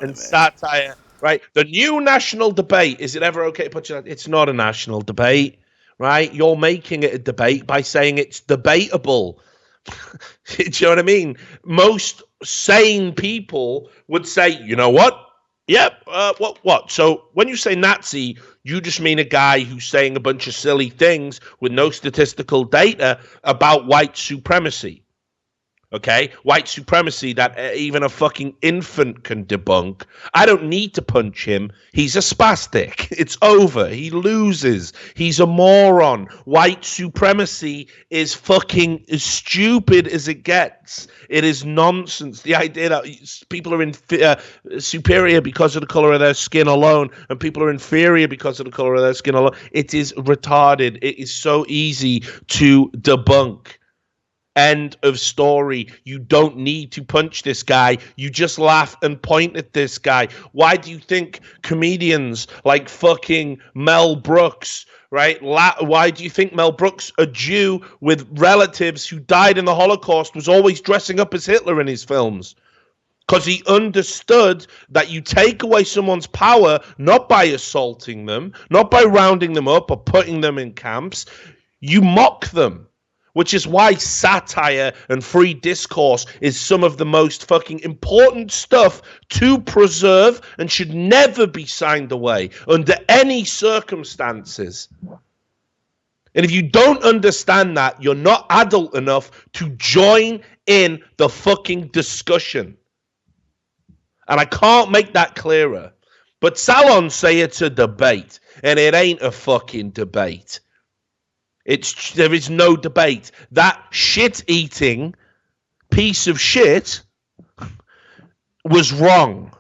Speaker 2: and satire. right? The new national debate, is it ever okay to punch? It's not a national debate, right? You're making it a debate by saying it's debatable. Do you know what I mean? Most sane people would say, you know what? Yep. What? So when you say Nazi, you just mean a guy who's saying a bunch of silly things with no statistical data about white supremacy. Okay? White supremacy that even a fucking infant can debunk. I don't need to punch him. He's a spastic. It's over. He loses. He's a moron. White supremacy is fucking as stupid as it gets. It is nonsense. The idea that people are superior because of the color of their skin alone and people are inferior because of the color of their skin alone, it is retarded. It is so easy to debunk. End of story. You don't need to punch this guy. You just laugh and point at this guy. Why do you think comedians like fucking Mel Brooks, right? Why do you think Mel Brooks, a Jew with relatives who died in the Holocaust, was always dressing up as Hitler in his films? Because he understood that you take away someone's power not by assaulting them, not by rounding them up or putting them in camps. You mock them. Which is why satire and free discourse is some of the most fucking important stuff to preserve and should never be signed away under any circumstances. And if you don't understand that, you're not adult enough to join in the fucking discussion. And I can't make that clearer. But Salons say it's a debate, and it ain't a fucking debate. There is no debate. That shit-eating piece of shit was wrong.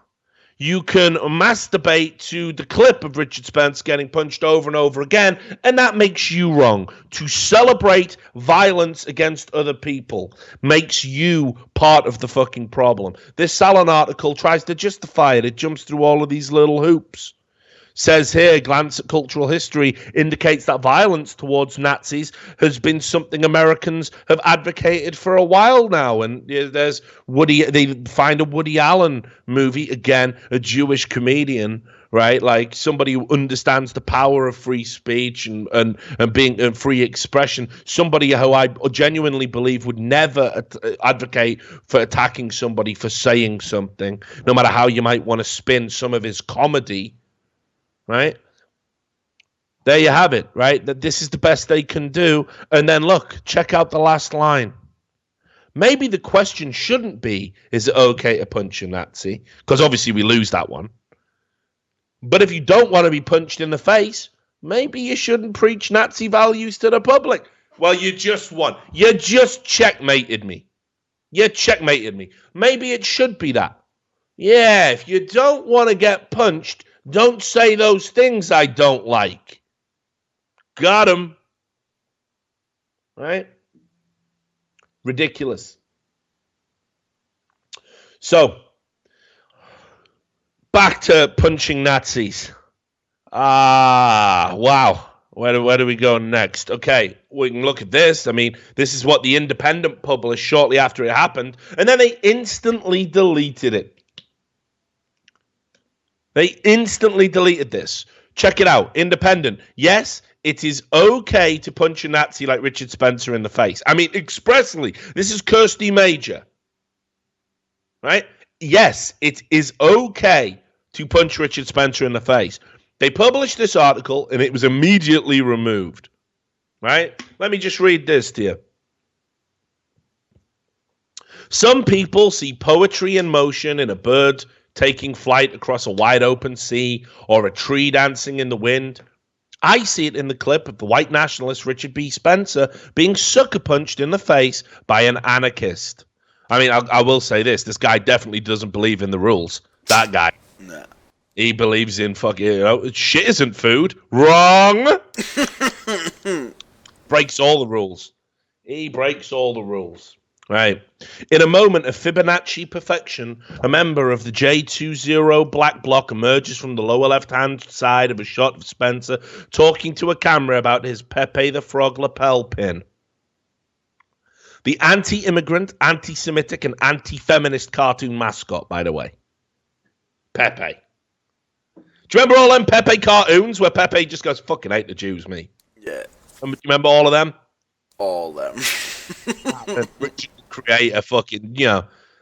Speaker 2: You can masturbate to the clip of Richard Spence getting punched over and over again, and that makes you wrong. To celebrate violence against other people makes you part of the fucking problem. This Salon article tries to justify it. It jumps through all of these little hoops. Says here, glance at cultural history indicates that violence towards Nazis has been something Americans have advocated for a while now. And there's they find a Woody Allen movie, again, a Jewish comedian, right? Like somebody who understands the power of free speech and being and free expression. Somebody who I genuinely believe would never advocate for attacking somebody for saying something, no matter how you might want to spin some of his comedy. Right? There you have it, right? That this is the best they can do. And then look, check out the last line. Maybe the question shouldn't be, is it okay to punch a Nazi? Because obviously we lose that one. But if you don't want to be punched in the face, maybe you shouldn't preach Nazi values to the public. Well, you just won. You just checkmated me. You checkmated me. Maybe it should be that. Yeah, if you don't want to get punched, don't say those things I don't like. Got him. Right? Ridiculous. So, back to punching Nazis. Wow. Where do we go next? Okay, we can look at this. I mean, this is what The Independent published shortly after it happened, and then they instantly deleted it. They instantly deleted this. Check it out. Independent. Yes, it is okay to punch a Nazi like Richard Spencer in the face. I mean, expressly. This is Kirsty Major. Right? Yes, it is okay to punch Richard Spencer in the face. They published this article, and it was immediately removed. Right? Let me just read this to you. Some people see poetry in motion in a bird taking flight across a wide open sea, or a tree dancing in the wind. I see it in the clip of the white nationalist Richard B. Spencer being sucker punched in the face by an anarchist. I mean, I will say this guy definitely doesn't believe in the rules. That guy.
Speaker 3: No.
Speaker 2: He believes in fucking, shit isn't food. Wrong. Breaks all the rules. He breaks all the rules. Right. In a moment of Fibonacci perfection, a member of the J20 Black Bloc emerges from the lower left-hand side of a shot of Spencer talking to a camera about his Pepe the Frog lapel pin. The anti-immigrant, anti-Semitic, and anti-feminist cartoon mascot, by the way. Pepe. Do you remember all them Pepe cartoons where Pepe just goes, fucking hate the Jews, me?
Speaker 3: Yeah.
Speaker 2: Do you remember all of them?
Speaker 3: All them.
Speaker 2: Richard the Creator fucking,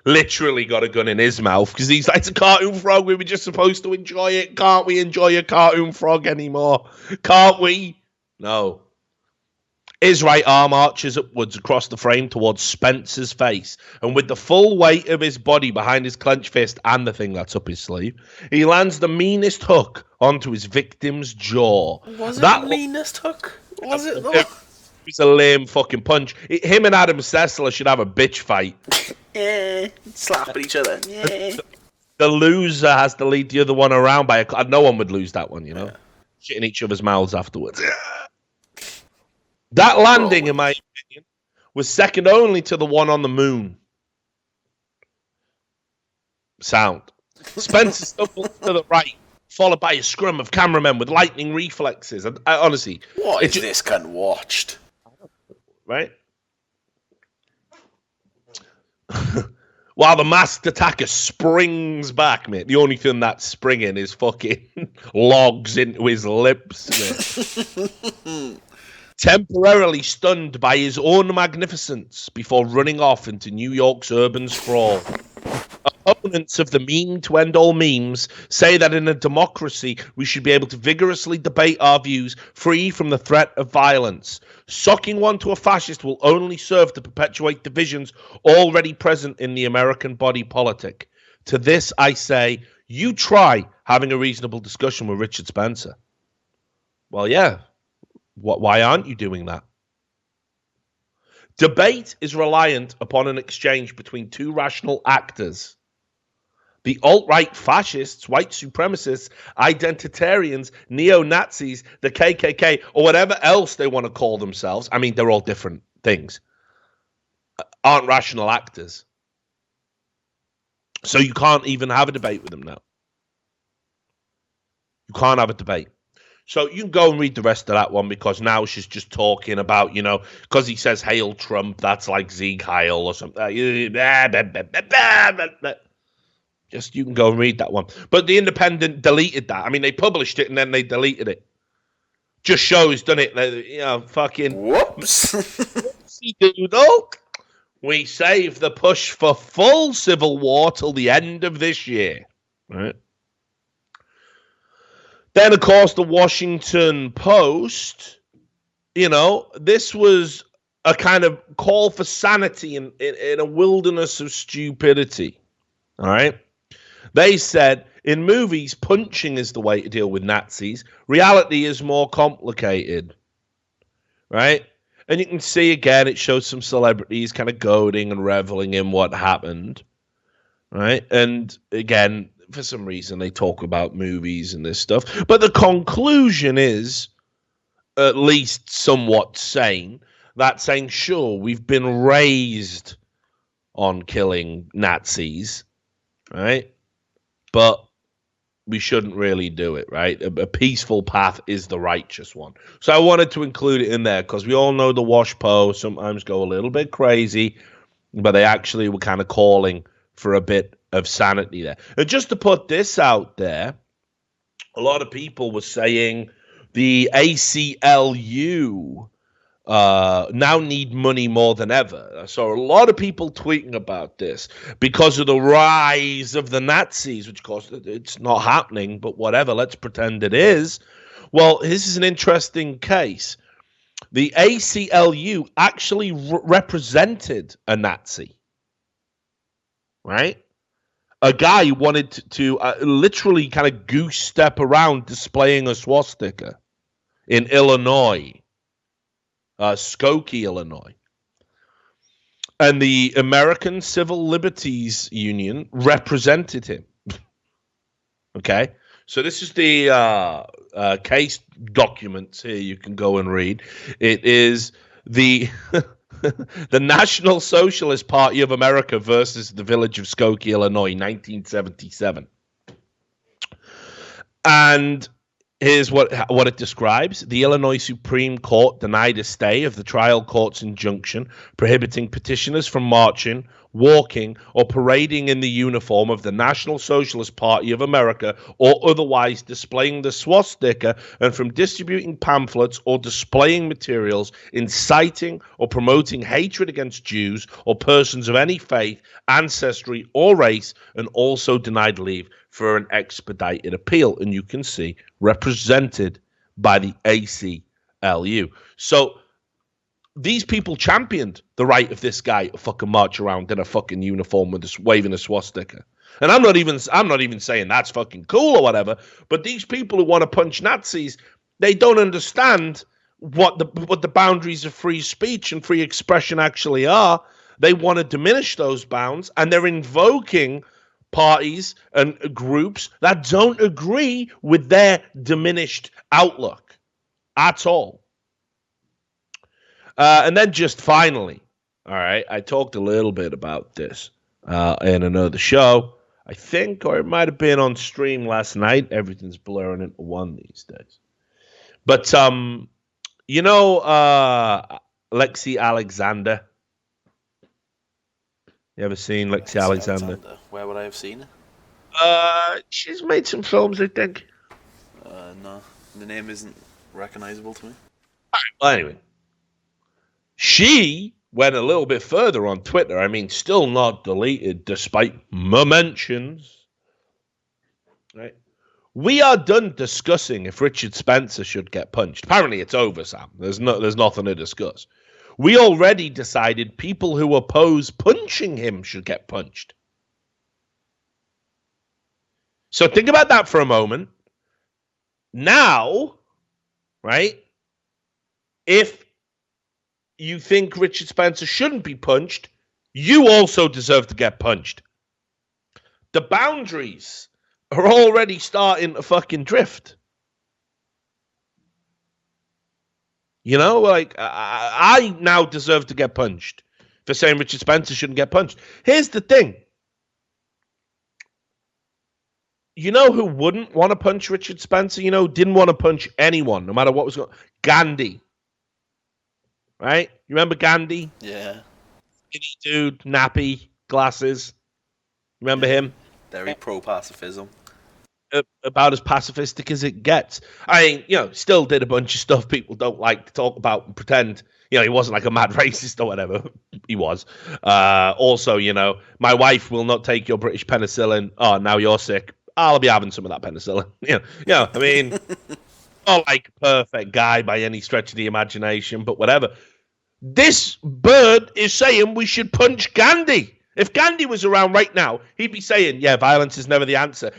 Speaker 2: literally got a gun in his mouth because he's like, it's a cartoon frog. We were just supposed to enjoy it. Can't we enjoy a cartoon frog anymore? Can't we? No. His right arm arches upwards across the frame towards Spencer's face, and with the full weight of his body behind his clenched fist and the thing that's up his sleeve, he lands the meanest hook onto his victim's jaw.
Speaker 3: Was it the meanest hook? Was it though?
Speaker 2: It was a lame fucking punch. Him and Adam Sessler should have a bitch fight.
Speaker 3: Yeah, slapping each other. Yeah.
Speaker 2: The loser has to lead the other one around by no one would lose that one, shitting each other's mouths afterwards. That landing, in my opinion, was second only to the one on the moon. Sound. Spencer stumbled to the right, followed by a scrum of cameramen with lightning reflexes. And honestly,
Speaker 3: what is this cunt watched?
Speaker 2: Right? While the masked attacker springs back, mate. The only thing that's springing is fucking logs into his lips, mate. Temporarily stunned by his own magnificence before running off into New York's urban sprawl. Opponents of the meme to end all memes say that in a democracy we should be able to vigorously debate our views free from the threat of violence. Socking one to a fascist will only serve to perpetuate divisions already present in the American body politic. To this I say, you try having a reasonable discussion with Richard Spencer. Well, yeah. Why aren't you doing that? Debate is reliant upon an exchange between two rational actors. The alt-right fascists, white supremacists, identitarians, neo-Nazis, the KKK, or whatever else they want to call themselves, I mean, they're all different things, aren't rational actors. So you can't even have a debate with them now. You can't have a debate. So you can go and read the rest of that one because now she's just talking about, because he says Hail Trump, that's like Sieg Heil or something. Just you can go and read that one. But the Independent deleted that. I mean, they published it and then they deleted it. Just shows, doesn't it? Fucking
Speaker 3: whoops.
Speaker 2: Doodle. We save the push for full civil war till the end of this year. Right? Then, of course, the Washington Post, this was a kind of call for sanity in a wilderness of stupidity. All right? They said, in movies, punching is the way to deal with Nazis. Reality is more complicated. Right? And you can see, again, it shows some celebrities kind of goading and reveling in what happened. Right? And, again, for some reason, they talk about movies and this stuff. But the conclusion is, at least somewhat sane, that saying, sure, we've been raised on killing Nazis, right? But we shouldn't really do it, right? A peaceful path is the righteous one. So I wanted to include it in there because we all know the WashPo sometimes go a little bit crazy, but they actually were kind of calling for a bit of sanity there. And just to put this out there, a lot of people were saying the ACLU now need money more than ever. I saw a lot of people tweeting about this because of the rise of the Nazis, which of course it's not happening, but whatever, let's pretend it is. Well, this is an interesting case. The ACLU actually represented a Nazi, right? A guy wanted to literally kind of goose step around displaying a swastika in Illinois, Skokie, Illinois. And the American Civil Liberties Union represented him. Okay? So this is the case documents here you can go and read. It is the... the National Socialist Party of America versus the village of Skokie, Illinois, 1977. And here's what it describes. The Illinois Supreme Court denied a stay of the trial court's injunction prohibiting petitioners from marching walking, or parading in the uniform of the National Socialist Party of America, or otherwise displaying the swastika, and from distributing pamphlets or displaying materials inciting or promoting hatred against Jews or persons of any faith, ancestry, or race, and also denied leave for an expedited appeal. And you can see represented by the ACLU. So these people championed the right of this guy to fucking march around in a fucking uniform with this waving a swastika. And I'm not even saying that's fucking cool or whatever, but these people who want to punch Nazis, they don't understand what the boundaries of free speech and free expression actually are. They want to diminish those bounds, and they're invoking parties and groups that don't agree with their diminished outlook at all. And then just finally, all right, I talked a little bit about this in another show, I think, or it might have been on stream last night. Everything's blurring into one these days. But, you know, Lexi Alexander? You ever seen Lexi Alexander?
Speaker 3: Where would I have seen her?
Speaker 2: She's made some films, I think.
Speaker 3: No, the name isn't recognizable to me.
Speaker 2: All right, well, anyway. She went a little bit further on Twitter. I mean, still not deleted despite mentions. Right? We are done discussing if Richard Spencer should get punched. Apparently it's over, Sam. There's nothing to discuss. We already decided people who oppose punching him should get punched. So think about that for a moment. Now, right? If you think Richard Spencer shouldn't be punched, you also deserve to get punched. The boundaries are already starting to fucking drift. You know, like, I now deserve to get punched for saying Richard Spencer shouldn't get punched. Here's the thing. You know who wouldn't want to punch Richard Spencer? You know, didn't want to punch anyone, no matter what was going on? Gandhi. Right? You remember Gandhi?
Speaker 3: Yeah.
Speaker 2: Skinny dude, nappy, glasses. Remember him?
Speaker 3: Very pro-pacifism.
Speaker 2: About as pacifistic as it gets. I mean, you know, still did a bunch of stuff people don't like to talk about and pretend, you know, he wasn't like a mad racist or whatever. He was. Also, you know, my wife will not take your British penicillin. Oh, now you're sick. I'll be having some of that penicillin. Yeah, I mean... Not like a perfect guy by any stretch of the imagination, but whatever. This bird is saying we should punch Gandhi. If Gandhi was around right now, he'd be saying, yeah, violence is never the answer.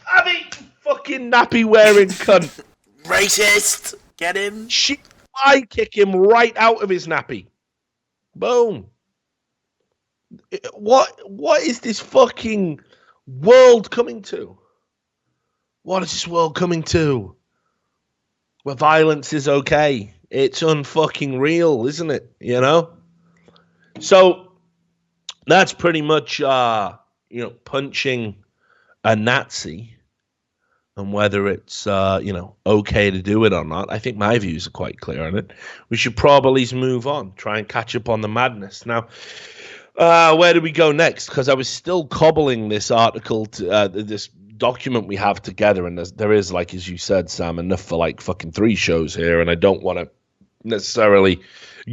Speaker 2: I mean, fucking nappy-wearing cunt.
Speaker 3: Racist! Get him?
Speaker 2: I kick him right out of his nappy. Boom. What is this fucking world coming to? What is this world coming to? Where violence is okay. It's unfucking real, isn't it? You know? So that's pretty much, punching a Nazi and whether it's, okay to do it or not. I think my views are quite clear on it. We should probably move on, try and catch up on the madness. Now, where do we go next? Because I was still cobbling this article, this document we have together, and there is, like, as you said, Sam, enough for like fucking 3 shows here, and I don't want to necessarily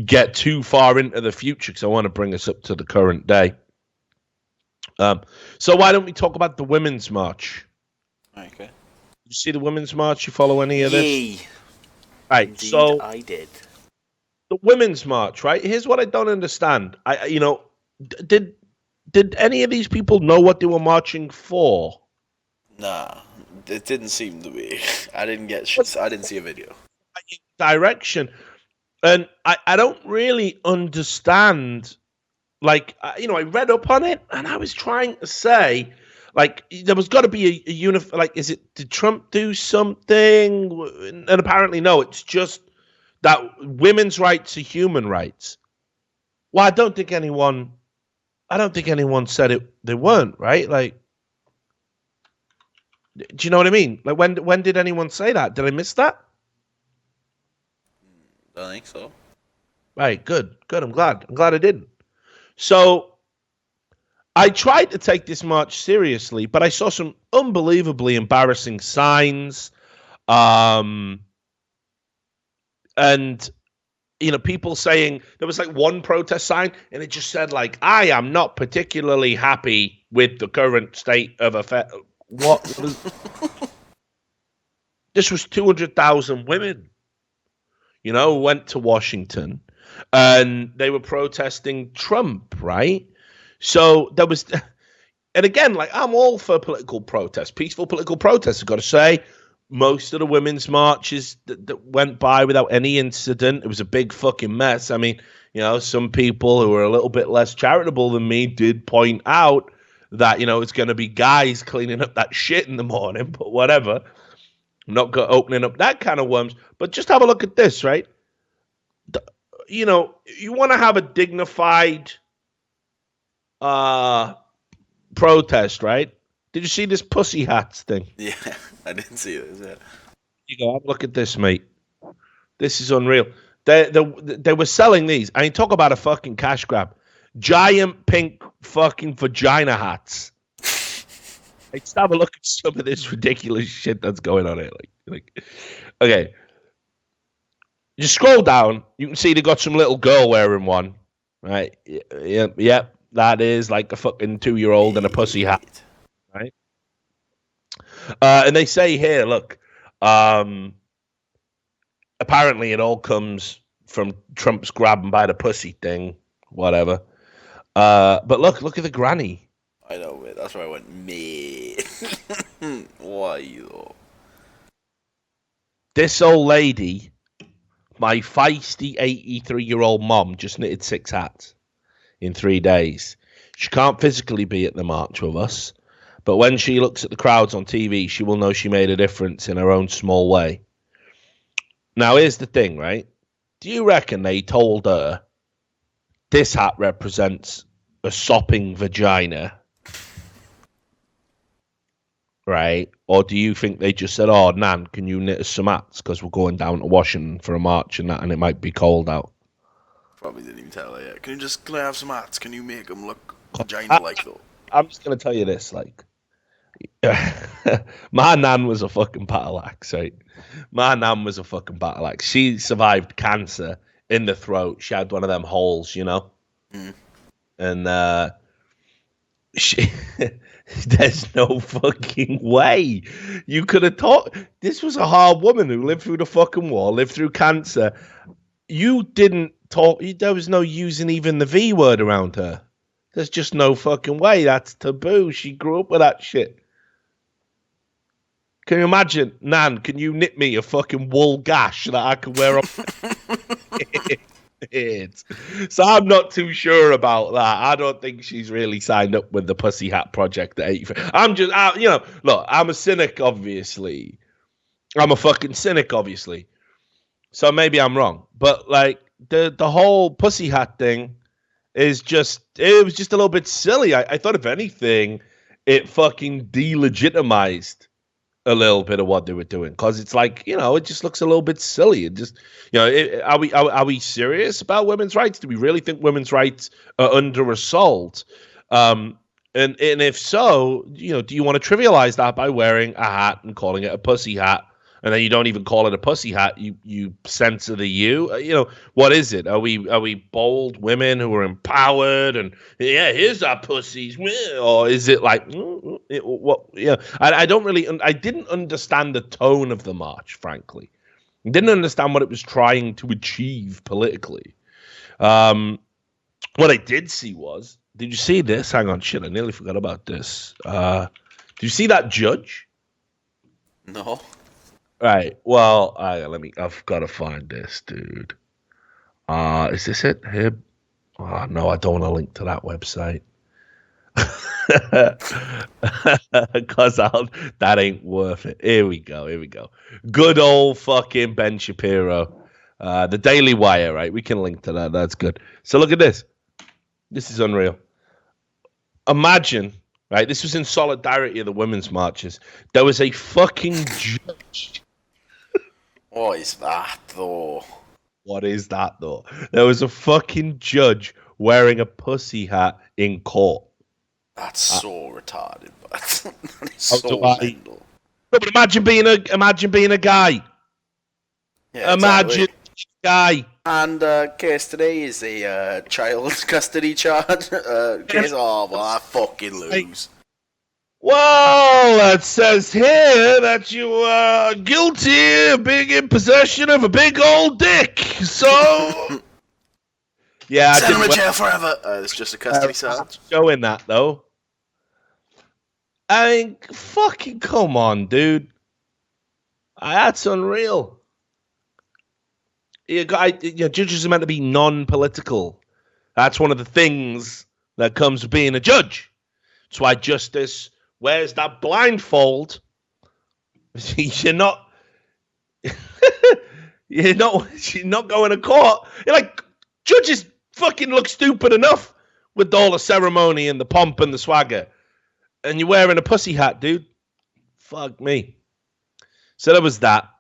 Speaker 2: get too far into the future because I want to bring us up to the current day. So why don't we talk about the Women's March?
Speaker 3: Okay.
Speaker 2: You see the Women's March? You follow any of this?
Speaker 3: Yay.
Speaker 2: Right.
Speaker 3: Indeed,
Speaker 2: so
Speaker 3: I did.
Speaker 2: The Women's March, right? Here's what I don't understand. Did any of these people know what they were marching for?
Speaker 3: Nah, it didn't seem to be. I didn't see a video.
Speaker 2: Direction. And I don't really understand. Like, I read up on it, and I was trying to say, like, there was got to be a like, did Trump do something? And apparently, no, it's just that women's rights are human rights. Well, I don't think anyone said it. They weren't, right? Like, do you know what I mean? Like, when did anyone say that? Did I miss that?
Speaker 3: I think so.
Speaker 2: Right, good. I'm glad I didn't. So, I tried to take this march seriously, but I saw some unbelievably embarrassing signs. And, people saying there was like one protest sign and it just said like, I am not particularly happy with the current state of affairs. What? This was 200,000 women, went to Washington and they were protesting Trump, right? So there was, and again, like I'm all for political protest, peaceful political protests. I've got to say, most of the women's marches that went by without any incident, it was a big fucking mess. I mean, some people who were a little bit less charitable than me did point out that, it's going to be guys cleaning up that shit in the morning, but whatever. I'm not opening up that kind of worms, but just have a look at this, right? You want to have a dignified protest, right? Did you see this pussy hats thing?
Speaker 3: Yeah, I didn't see this. Yeah.
Speaker 2: You go, have a look at this, mate. This is unreal. They were selling these. I mean, talk about a fucking cash grab. Giant pink fucking vagina hats. Let's have a look at some of this ridiculous shit that's going on here. Like, okay. You scroll down, you can see they got some little girl wearing one, right? Yep, that is like a fucking 2-year-old in a pussy hat, right? And they say here, look, apparently it all comes from Trump's grabbing by the pussy thing, whatever. But look at the granny.
Speaker 3: I know, man. That's why I went, mate. Why though?
Speaker 2: This old lady, my feisty 83-year-old mom, just knitted 6 hats in 3 days. She can't physically be at the march with us, but when she looks at the crowds on TV, she will know she made a difference in her own small way. Now, here's the thing, right? Do you reckon they told her this hat represents a sopping vagina? Right? Or do you think they just said, oh, Nan, can you knit us some hats? Because we're going down to Washington for a march and that, and it might be cold out.
Speaker 3: Probably didn't even tell her yet. Can I have some hats? Can you make them look vagina-like, though?
Speaker 2: I'm just going to tell you this, like, my Nan was a fucking battle axe, right? My Nan was a fucking battle axe. She survived cancer in the throat. She had one of them holes,
Speaker 3: Mm.
Speaker 2: And there's no fucking way you could have taught. This was a hard woman who lived through the fucking war, lived through cancer. You didn't talk. There was no using even the V word around her. There's just no fucking way. That's taboo. She grew up with that shit. Can you imagine, Nan? Can you knit me a fucking wool gash that I can wear up? So I'm not too sure about that. I don't think she's really signed up with the Pussy Hat Project at 85. I'm just, look, I'm a cynic, obviously. I'm a fucking cynic, obviously. So maybe I'm wrong. But, like, the whole Pussy Hat thing is just, it was just a little bit silly. I thought, if anything, it fucking delegitimized a little bit of what they were doing, because it's like, it just looks a little bit silly. It just, are we serious about women's rights? Do we really think women's rights are under assault? And if so, do you want to trivialize that by wearing a hat and calling it a pussy hat? And then you don't even call it a pussy hat. You censor the you. What is it? Are we bold women who are empowered and here's our pussies, or is it like what? I don't really. I didn't understand the tone of the march, frankly. I didn't understand what it was trying to achieve politically. What I did see was, did you see this? Hang on, shit! I nearly forgot about this. Did you see that judge?
Speaker 3: No.
Speaker 2: Right. Well, I've got to find this, dude. Is this it? Here? Oh, no, I don't want to link to that website. Because that ain't worth it. Here we go. Good old fucking Ben Shapiro. The Daily Wire, right? We can link to that. That's good. So look at this. This is unreal. Imagine, right? This was in solidarity of the women's marches. There was a fucking judge.
Speaker 3: What is that, though?
Speaker 2: There was a fucking judge wearing a pussy hat in court.
Speaker 3: That's so retarded, but that is so mental.
Speaker 1: No, but imagine being a guy.
Speaker 3: Yeah,
Speaker 1: imagine
Speaker 3: exactly.
Speaker 1: guy.
Speaker 3: And case today is a child custody charge. Case, well, I fucking lose.
Speaker 1: Well, it says here that you are guilty of being in possession of a big old dick. So, yeah,
Speaker 3: send him in jail forever. It's just a custody charge.
Speaker 1: Showing that though. I mean, fucking come on, dude. That's unreal. Judges are meant to be non-political. That's one of the things that comes with being a judge. That's why justice wears that blindfold. You're not going to court. You're like, judges fucking look stupid enough with all the ceremony and the pomp and the swagger. And you're wearing a pussy hat, dude. Fuck me. So there was that.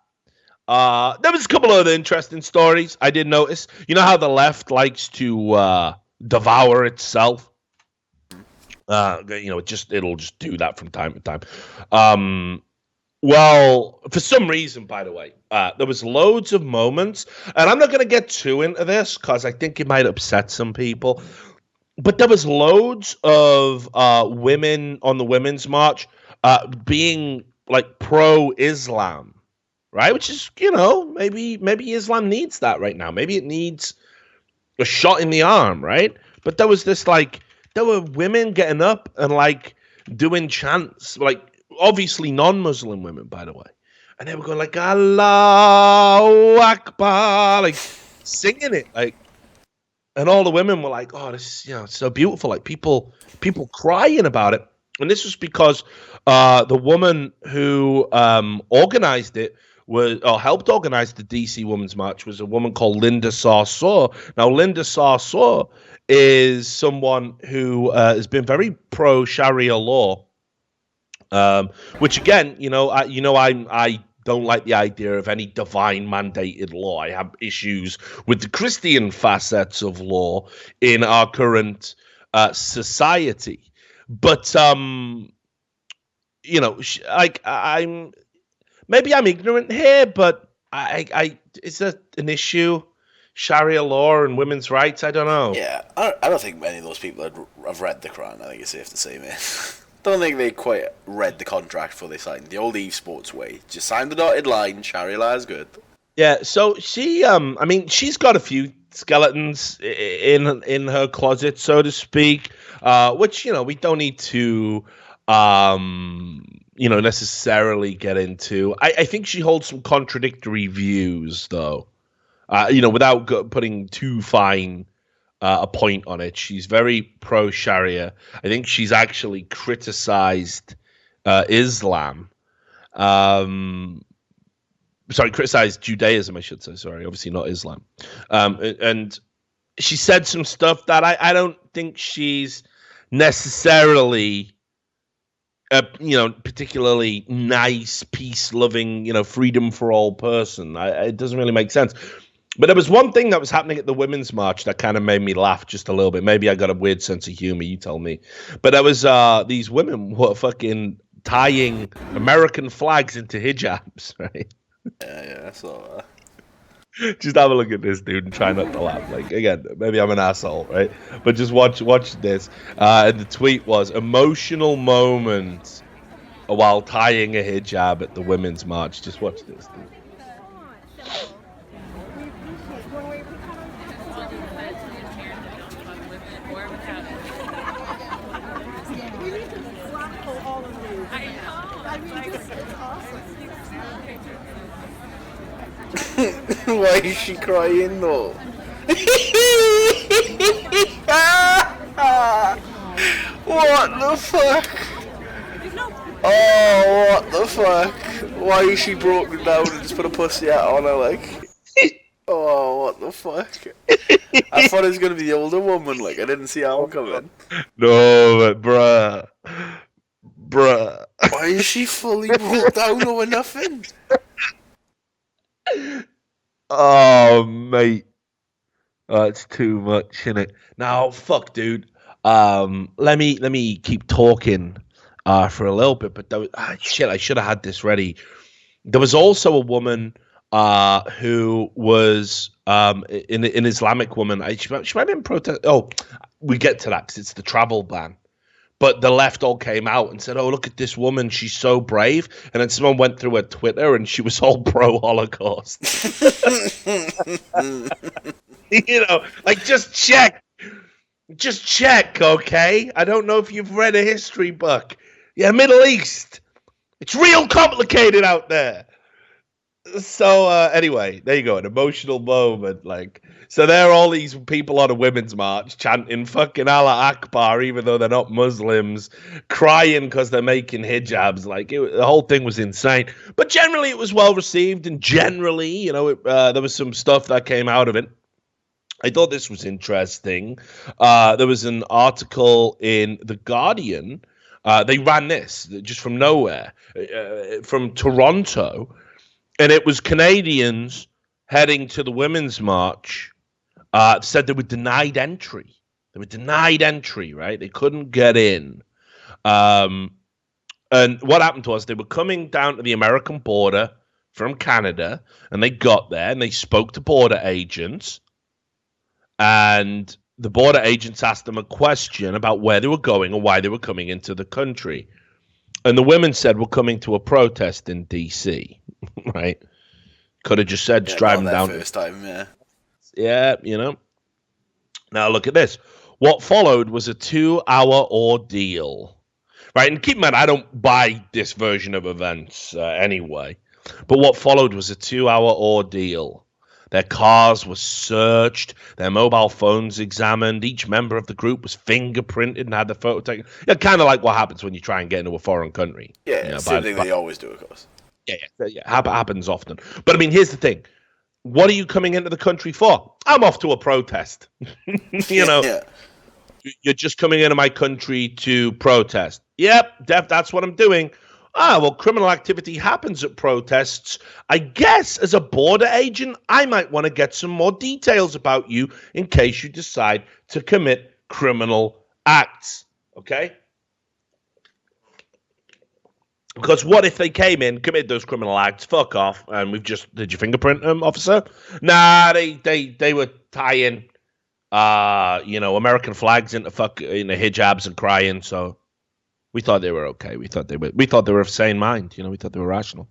Speaker 1: There was a couple of other interesting stories I did notice. You know how the left likes to devour itself? It'll just do that from time to time. Well, for some reason, by the way, there was loads of moments, and I'm not going to get too into this because I think it might upset some people. But there was loads of women on the Women's March being like pro-Islam, right? Which is, maybe Islam needs that right now. Maybe it needs a shot in the arm, right? But there was this there were women getting up and doing chants, obviously non-Muslim women, by the way. And they were going Allahu Akbar, singing it, and all the women were like, "Oh, this is, it's so beautiful." People crying about it, and this was because the woman who organized it helped organize the DC Women's March was a woman called Linda Sarsour. Now, Linda Sarsour is someone who has been very pro Sharia law, which again, I don't like the idea of any divine mandated law. I have issues with the Christian facets of law in our current society. But maybe I'm ignorant here, but is that an issue? Sharia law and women's rights? I don't know.
Speaker 3: Yeah, I don't think many of those people have read the Quran. I think it's safe to say, man. Don't think they quite read the contract before they signed. The old Eve Sports way. Just sign the dotted line. Sharia law is good.
Speaker 1: Yeah, so she, she's got a few skeletons in her closet, so to speak, which, we don't need to, necessarily get into. I think she holds some contradictory views, though, without putting too fine a point on it. She's very pro-Sharia. I think she's actually criticized Islam. Criticized Judaism, I should say. Sorry, obviously not Islam. And she said some stuff that I don't think she's necessarily particularly nice, peace-loving, freedom for all person. It doesn't really make sense. But there was one thing that was happening at the Women's March that kind of made me laugh just a little bit. Maybe I got a weird sense of humor, you tell me. But there was these women were fucking tying American flags into hijabs, right?
Speaker 3: Yeah, I saw that.
Speaker 1: Just have a look at this dude and try not to laugh. Again, maybe I'm an asshole, right? But just watch this. And the tweet was, emotional moment while tying a hijab at the Women's March. Just watch this, dude.
Speaker 3: Why is she crying though? What the fuck? Oh, what the fuck? Why is she broken down and just put a pussy hat on her Oh, what the fuck? I thought it was gonna be the older woman, I didn't see how coming.
Speaker 1: No, but bruh.
Speaker 3: Why is she fully broke down over nothing?
Speaker 1: Oh, mate. It's too much, innit? Now, fuck, dude.
Speaker 2: Let me keep talking for a little bit, but I should have had this ready. There was also a woman who was an Islamic woman. She might have been protest. Oh, we get to that because it's the travel ban. But the left all came out and said, "Oh, look at this woman. She's so brave." And then someone went through her Twitter and she was all pro-Holocaust. Like just check. Just check, okay? I don't know if you've read a history book. Yeah, Middle East. It's real complicated out there. So anyway, there you go, an emotional moment. So there are all these people on a women's march chanting fucking Allah Akbar, even though they're not Muslims, crying because they're making hijabs. The whole thing was insane. But generally, it was well received, and generally, there was some stuff that came out of it. I thought this was interesting. There was an article in The Guardian. They ran this just from nowhere, from Toronto. And it was Canadians heading to the Women's March said they were denied entry. They were denied entry, right? They couldn't get in. And what happened was they were coming down to the American border from Canada, and they got there, and they spoke to border agents. And the border agents asked them a question about where they were going and why they were coming into the country. And the women said, "We're coming to a protest in D.C." Right? Could have just said, driving down.
Speaker 3: First time, yeah.
Speaker 2: Yeah, Now look at this. What followed was a 2-hour ordeal. Right? And keep in mind, I don't buy this version of events anyway. But what followed was a 2-hour ordeal. Their cars were searched, their mobile phones examined, each member of the group was fingerprinted and had the photo taken. Yeah, kind of like what happens when you try and get into a foreign country.
Speaker 3: Yeah, same thing they always do, of course.
Speaker 2: Yeah, happens often. But I mean, here's the thing. What are you coming into the country for? I'm off to a protest. Yeah. You're just coming into my country to protest. Yep, that's what I'm doing. Well, criminal activity happens at protests. I guess as a border agent, I might want to get some more details about you in case you decide to commit criminal acts. Okay? Because what if they came in, committed those criminal acts, fuck off, and did you fingerprint them, officer? Nah, they were tying, American flags into hijabs and crying, so we thought they were okay. We thought they were of sane mind, we thought they were rational.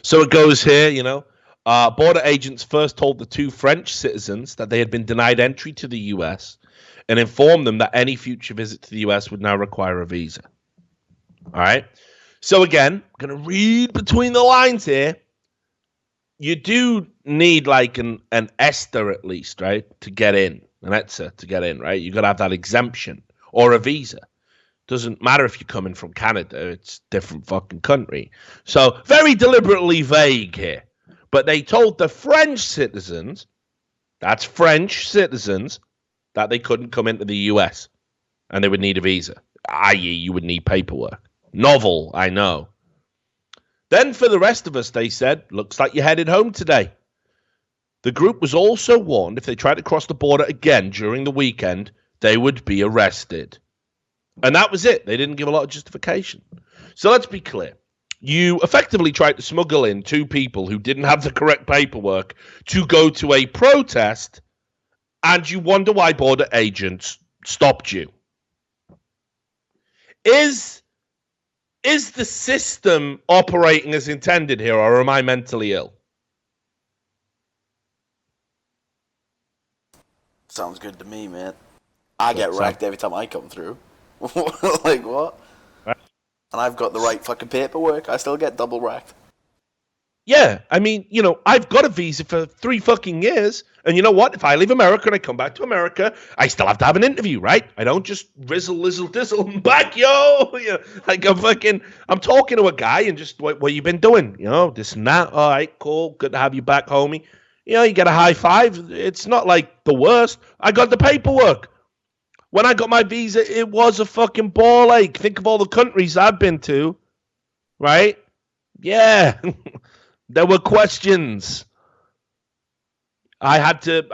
Speaker 2: So it goes here, border agents first told the 2 French citizens that they had been denied entry to the U.S. and informed them that any future visit to the U.S. would now require a visa. All right. So again, I'm going to read between the lines here. You do need an ESTA at least, right, to get in, an ETSA to get in, right? You got to have that exemption or a visa. Doesn't matter if you're coming from Canada, it's different fucking country. So very deliberately vague here. But they told the French citizens, that's French citizens, that they couldn't come into the US and they would need a visa, i.e. you would need paperwork. Novel, I know. Then for the rest of us, they said, looks like you're headed home today. The group was also warned if they tried to cross the border again during the weekend, they would be arrested. And that was it. They didn't give a lot of justification. So let's be clear. You effectively tried to smuggle in 2 people who didn't have the correct paperwork to go to a protest, and you wonder why border agents stopped you. Is the system operating as intended here, or am I mentally ill?
Speaker 3: Sounds good to me, man. I get wrecked every time I come through. Like, what? Right. And I've got the right fucking paperwork. I still get double wrecked.
Speaker 2: Yeah, I mean, I've got a visa for 3 fucking years. And you know what? If I leave America and I come back to America, I still have to have an interview, right? I don't just rizzle, lizzle, dizzle, I'm back, yo! I'm talking to a guy and just, what you been doing? This and that. All right, cool. Good to have you back, homie. You get a high five. It's not like the worst. I got the paperwork. When I got my visa, it was a fucking ball ache. Think of all the countries I've been to, right? Yeah. There were questions. I had to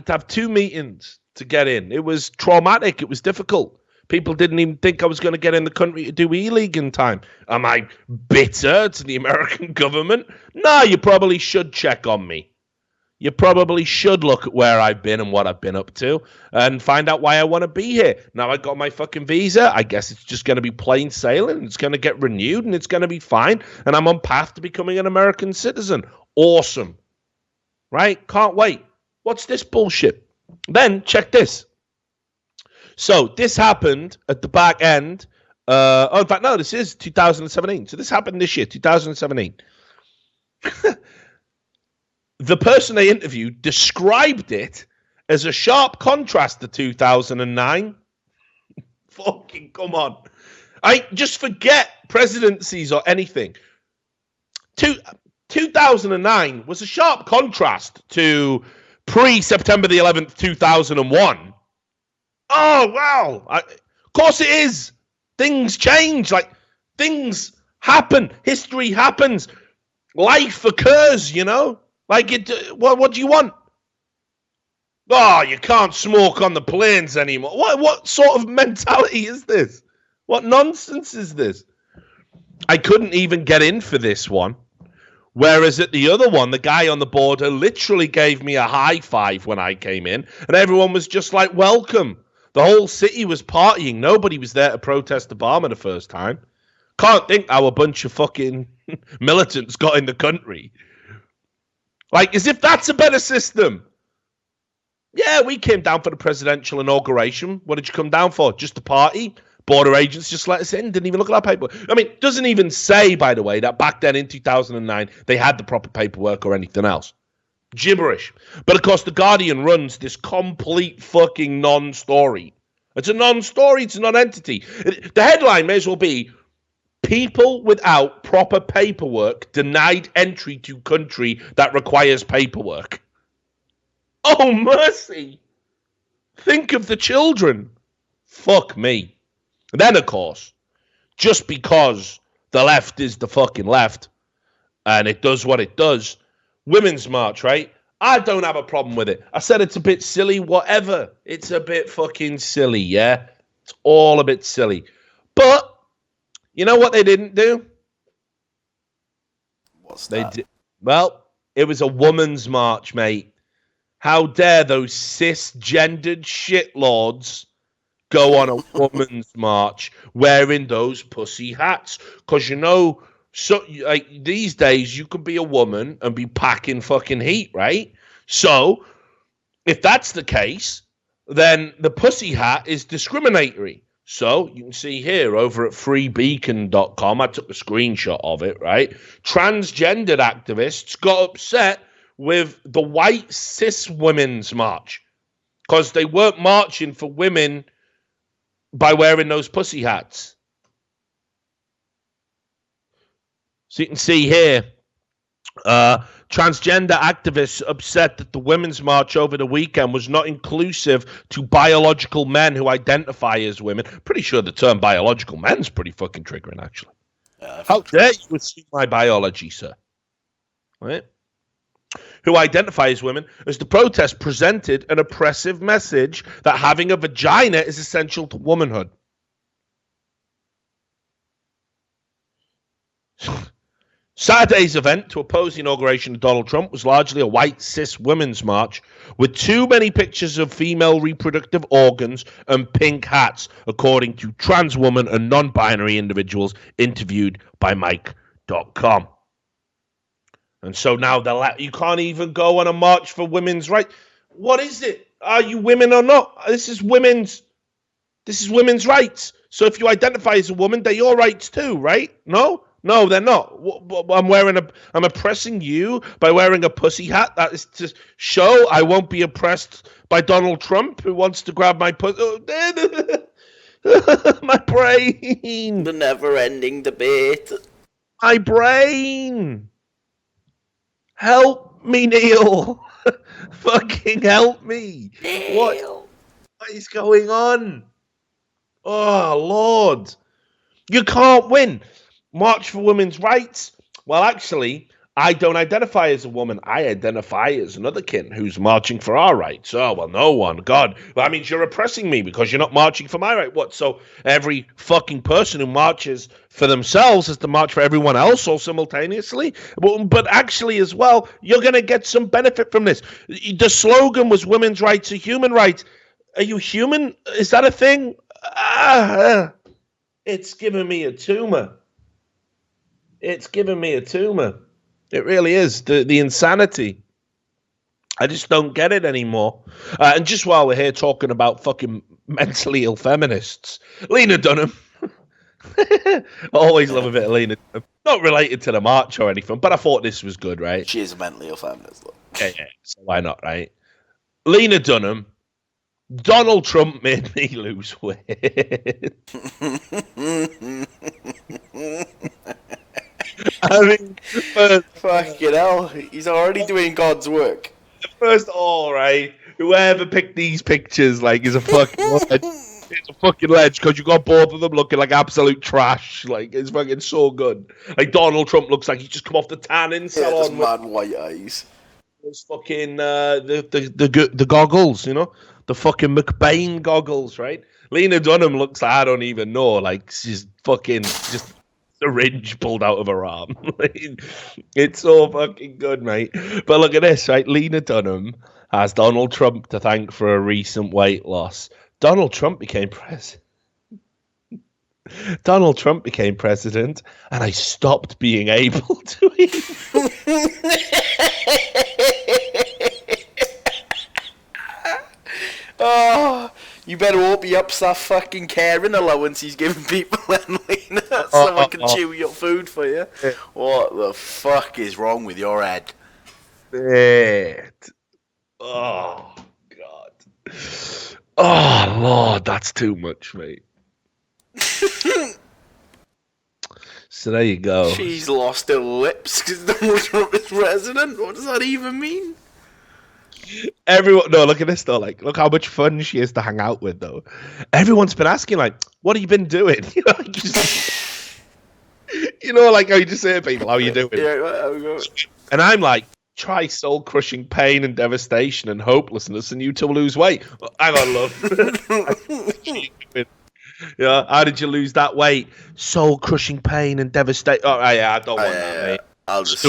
Speaker 2: have 2 meetings to get in. It was traumatic. It was difficult. People didn't even think I was going to get in the country to do E-League in time. Am I bitter to the American government? No, you probably should check on me. You probably should look at where I've been and what I've been up to and find out why I want to be here. Now I got my fucking visa. I guess it's just going to be plain sailing. It's going to get renewed and it's going to be fine. And I'm on path to becoming an American citizen. Awesome. Right? Can't wait. What's this bullshit? Then check this. So this happened at the back end. In fact, no, this is 2017. So this happened this year, 2017. The person they interviewed described it as a sharp contrast to 2009. Fucking come on. I just forget presidencies or anything. 2009 was a sharp contrast to pre-September the 11th, 2001. Oh, wow. Of course it is. Things change. Like, things happen. History happens. Life occurs, you know? Like, what do you want? Oh, you can't smoke on the planes anymore. What sort of mentality is this? What nonsense is this? I couldn't even get in for this one. Whereas at the other one, the guy on the border literally gave me a high five when I came in. And everyone was just like, welcome. The whole city was partying. Nobody was there to protest Obama the first time. Can't think how a bunch of fucking militants got in the country. Like, as if that's a better system. Yeah, we came down for the presidential inauguration. What did you come down for? Just to party? Border agents just let us in. Didn't even look at our paperwork. I mean, it doesn't even say, by the way, that back then in 2009, they had the proper paperwork or anything else. Gibberish. But, of course, The Guardian runs this complete fucking non-story. It's a non-story. It's a non-entity. The headline may as well be, people without proper paperwork denied entry to country that requires paperwork. Oh, mercy. Think of the children. Fuck me. And then, of course, just because the left is the fucking left and it does what it does, Women's March, right? I don't have a problem with it. I said it's a bit silly, whatever. It's a bit fucking silly, yeah? It's all a bit silly. But you know what they didn't do?
Speaker 3: What's that?
Speaker 2: Well, it was a woman's march, mate. How dare those cisgendered shitlords go on a woman's march wearing those pussy hats? Because, you know, so like these days you could be a woman and be packing fucking heat, right? So if that's the case, then the pussy hat is discriminatory. So you can see here over at freebeacon.com, I took a screenshot of it, right? Transgendered activists got upset with the white cis women's march because they weren't marching for women by wearing those pussy hats. So you can see here, transgender activists upset that the Women's March over the weekend was not inclusive to biological men who identify as women. Pretty sure the term biological men's pretty fucking triggering, actually. How dare you assume my biology, sir? Right? Who identify as women, as the protest presented an oppressive message that having a vagina is essential to womanhood. Saturday's event to oppose the inauguration of Donald Trump was largely a white cis women's march with too many pictures of female reproductive organs and pink hats, according to trans woman and non-binary individuals interviewed by Mike.com. And so now you can't even go on a march for women's rights. What is it? Are you women or not? This is women's rights. So if you identify as a woman, they're your rights too, right? No, they're not. I'm oppressing you by wearing a pussy hat. That is to show I won't be oppressed by Donald Trump, who wants to grab my pussy. My brain.
Speaker 9: The never-ending debate.
Speaker 2: My brain. Help me, Neil. Fucking help me.
Speaker 9: Neil.
Speaker 2: What is going on? Oh, Lord. You can't win. March for women's rights. Well, actually, I don't identify as a woman. I identify as another kin who's marching for our rights. Oh, well, no one. God, well, that means you're oppressing me because you're not marching for my right. What? So every fucking person who marches for themselves has to march for everyone else all simultaneously? But actually, as well, you're going to get some benefit from this. The slogan was women's rights are human rights. Are you human? Is that a thing? It's giving me a tumor. It's giving me a tumor. It really is. The insanity. I just don't get it anymore. And just while we're here talking about fucking mentally ill feminists, Lena Dunham. I always love a bit of Lena Dunham. Not related to the march or anything, but I thought this was good, right?
Speaker 3: She is a mentally ill feminist.
Speaker 2: Yeah. So why not, right? Lena Dunham. Donald Trump made me lose weight. I mean,
Speaker 3: fucking hell, he's already doing God's work.
Speaker 2: First of all, right, whoever picked these pictures, like, is a fucking ledge. It's a fucking ledge because you got both of them looking like absolute trash. Like, it's fucking so good. Like, Donald Trump looks like he's just come off the tanning salon.
Speaker 3: Yeah, mad white eyes.
Speaker 2: Those fucking the goggles, you know, the fucking McBain goggles, right? Lena Dunham looks like I don't even know, like she's fucking just. Syringe pulled out of her arm. It's so fucking good, mate. But look at this, right? Lena Dunham has Donald Trump to thank for a recent weight loss. Donald Trump became president. Donald Trump became president, and I stopped being able to eat.
Speaker 3: Oh, you better hope he ups that fucking caring allowance he's giving people then, Lena, so I can chew your food for you. What the fuck is wrong with your head?
Speaker 2: Oh, God. Oh, Lord, that's too much, mate. So there you go.
Speaker 3: She's lost her lips because Donald Trump is president? What does that even mean?
Speaker 2: Everyone, no, look at this though. Like, look how much fun she is to hang out with, though. Everyone's been asking, like, what have you been doing? You know, like, like how you just say to people, how are you doing?
Speaker 3: Yeah,
Speaker 2: and I'm like, try soul-crushing pain and devastation and hopelessness, and you to lose weight. Hang on, love. Yeah, how did you lose that weight? Soul-crushing pain and devastation. Oh, yeah, I don't want that, mate.
Speaker 3: I'll just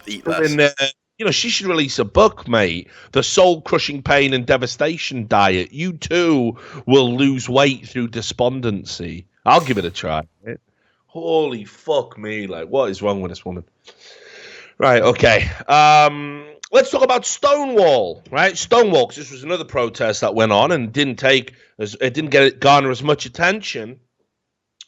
Speaker 3: eat less.
Speaker 2: You know, she should release a book, mate. The soul-crushing pain and devastation diet. You too will lose weight through despondency. I'll give it a try. Holy fuck me! Like, what is wrong with this woman? Right. Okay. Let's talk about Stonewall. Right, Stonewall. Because this was another protest that went on and didn't garner as much attention.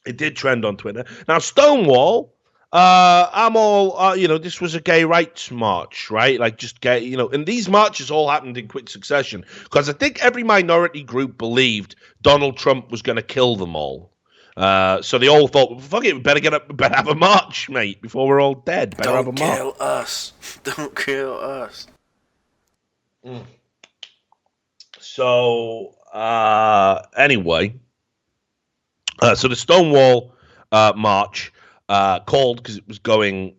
Speaker 2: It did trend on Twitter. Now, Stonewall. I'm all, this was a gay rights march, right? Like, just gay, and these marches all happened in quick succession because I think every minority group believed Donald Trump was going to kill them all. So they all thought, fuck it, we better have a march, mate, before we're all dead.
Speaker 3: Don't kill us. Don't kill us.
Speaker 2: So, anyway, so the Stonewall march. Called because it was going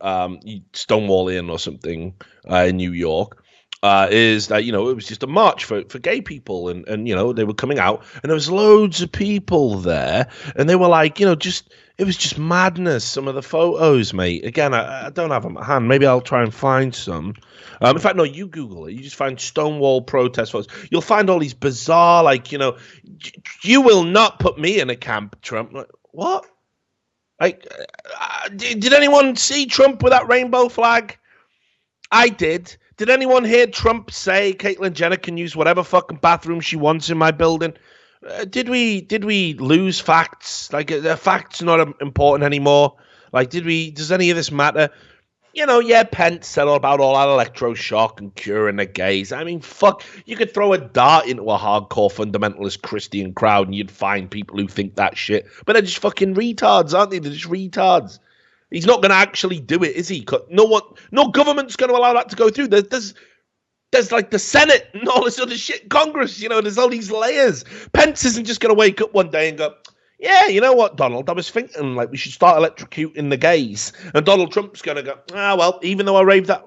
Speaker 2: Stonewall Inn or something in New York, is that, it was just a march for gay people and they were coming out and there was loads of people there and they were like, it was just madness. Some of the photos, mate. Again, I don't have them at hand. Maybe I'll try and find some. In fact, no, you Google it. You just find Stonewall protest photos. You'll find all these bizarre, like, you will not put me in a camp, Trump. Like, what? Like, did anyone see Trump with that rainbow flag? I did. Did anyone hear Trump say Caitlyn Jenner can use whatever fucking bathroom she wants in my building? Did we lose facts? Like, are facts not important anymore? Like, does any of this matter? Pence said all about all that electroshock and curing the gays. I mean, fuck, you could throw a dart into a hardcore fundamentalist Christian crowd and you'd find people who think that shit. But they're just fucking retards, aren't they? They're just retards. He's not going to actually do it, is he? No government's going to allow that to go through. There's like the Senate and all this other shit. Congress, there's all these layers. Pence isn't just going to wake up one day and go,
Speaker 1: yeah, you know what, Donald? I was thinking like we should start electrocuting the gays. And Donald Trump's going to go, well, even though I raved that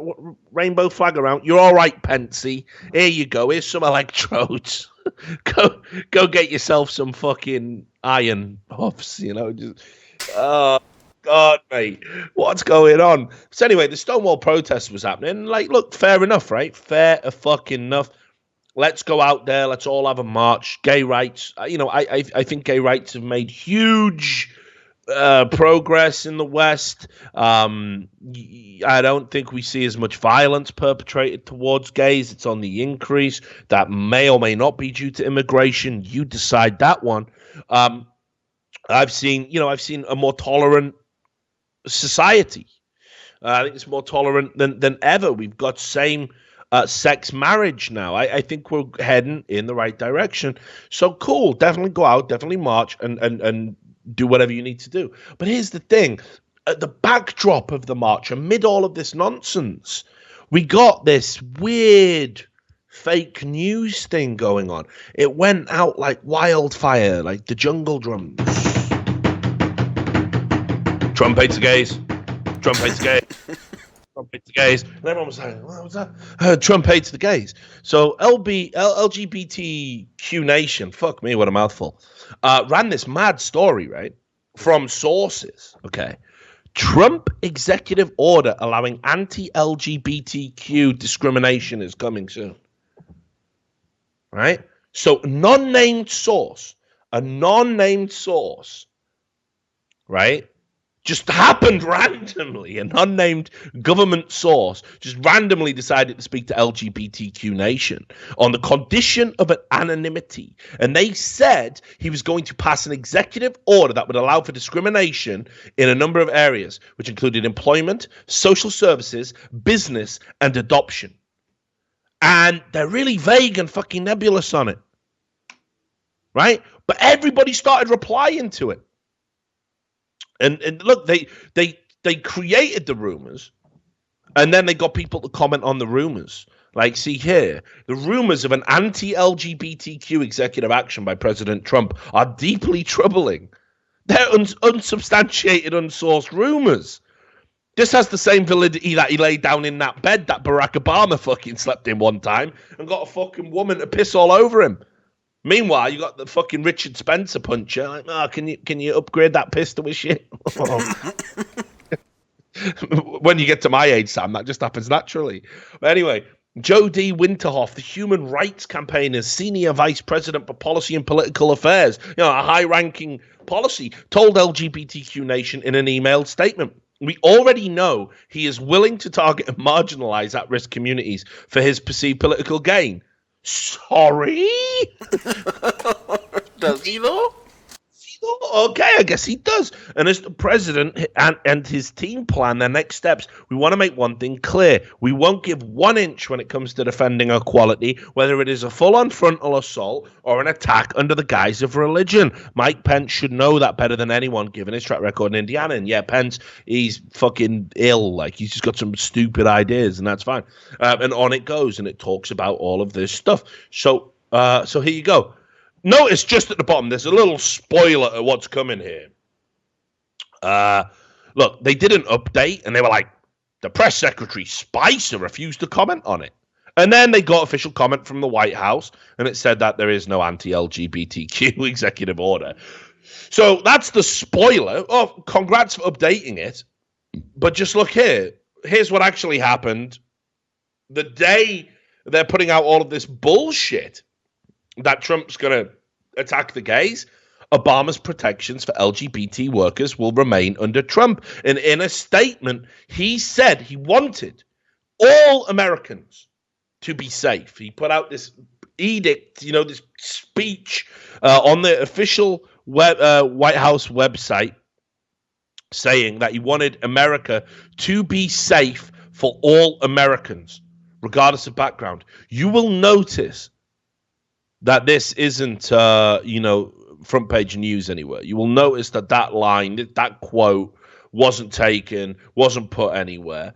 Speaker 1: rainbow flag around, you're all right, Pensy. Here you go. Here's some electrodes. go get yourself some fucking iron puffs, you know. Just, oh, God, mate. What's going on? So anyway, the Stonewall protest was happening. Like, look, fair enough, right? Fair fucking enough. Let's go out there. Let's all have a march. Gay rights. I think gay rights have made huge progress in the West. I don't think we see as much violence perpetrated towards gays. It's on the increase. That may or may not be due to immigration. You decide that one. I've seen a more tolerant society. I think it's more tolerant than ever. We've got same sex marriage now. I think we're heading in the right direction. So cool. Definitely go out, definitely march and do whatever you need to do. But here's the thing. At the backdrop of the march, amid all of this nonsense, we got this weird fake news thing going on. It went out like wildfire, like the jungle drums. Trump hates the gays. Trump hates the gays. Trump hates the gays. And everyone was like, what was that? Trump hates the gays. So LGBTQ Nation, fuck me, what a mouthful, ran this mad story, right? From sources, okay? Trump executive order allowing anti-LGBTQ discrimination is coming soon. Right? So a non-named source, right? Just happened randomly. An unnamed government source just randomly decided to speak to LGBTQ Nation on the condition of an anonymity. And they said he was going to pass an executive order that would allow for discrimination in a number of areas, which included employment, social services, business, and adoption. And they're really vague and fucking nebulous on it. Right? But everybody started replying to it. And look, they created the rumors, and then they got people to comment on the rumors. Like, see here, the rumors of an anti-LGBTQ executive action by President Trump are deeply troubling. They're unsubstantiated, unsourced rumors. This has the same validity that he laid down in that bed that Barack Obama fucking slept in one time and got a fucking woman to piss all over him. Meanwhile, you got the fucking Richard Spencer puncher. Like, can you upgrade that pistol with shit? When you get to my age, Sam, that just happens naturally. But anyway, Jody Winterhoff, the Human Rights Campaigners Senior Vice President for Policy and Political Affairs, a high-ranking policy, told LGBTQ Nation in an emailed statement, "We already know he is willing to target and marginalize at-risk communities for his perceived political gain." Sorry?
Speaker 3: Does he though?
Speaker 1: Okay, I guess he does. And as the president and his team plan their next steps, we want to make one thing clear. We won't give 1 inch when it comes to defending equality, whether it is a full-on frontal assault or an attack under the guise of religion. Mike Pence should know that better than anyone, given his track record in Indiana. And yeah, Pence, he's fucking ill. Like, he's just got some stupid ideas, and that's fine. And on it goes, and it talks about all of this stuff. So here you go. Notice just at the bottom, there's a little spoiler of what's coming here. Look, they did an update, and they were like, the press secretary Spicer refused to comment on it. And then they got official comment from the White House, and it said that there is no anti-LGBTQ executive order. So that's the spoiler. Oh, congrats for updating it. But just look here. Here's what actually happened. The day they're putting out all of this bullshit that Trump's going to attack the gays, Obama's protections for LGBT workers will remain under Trump. And in a statement, he said he wanted all Americans to be safe. He put out this edict, this speech on the official White House website saying that he wanted America to be safe for all Americans, regardless of background. You will notice that this isn't, front page news anywhere. You will notice that line, that quote wasn't taken, wasn't put anywhere.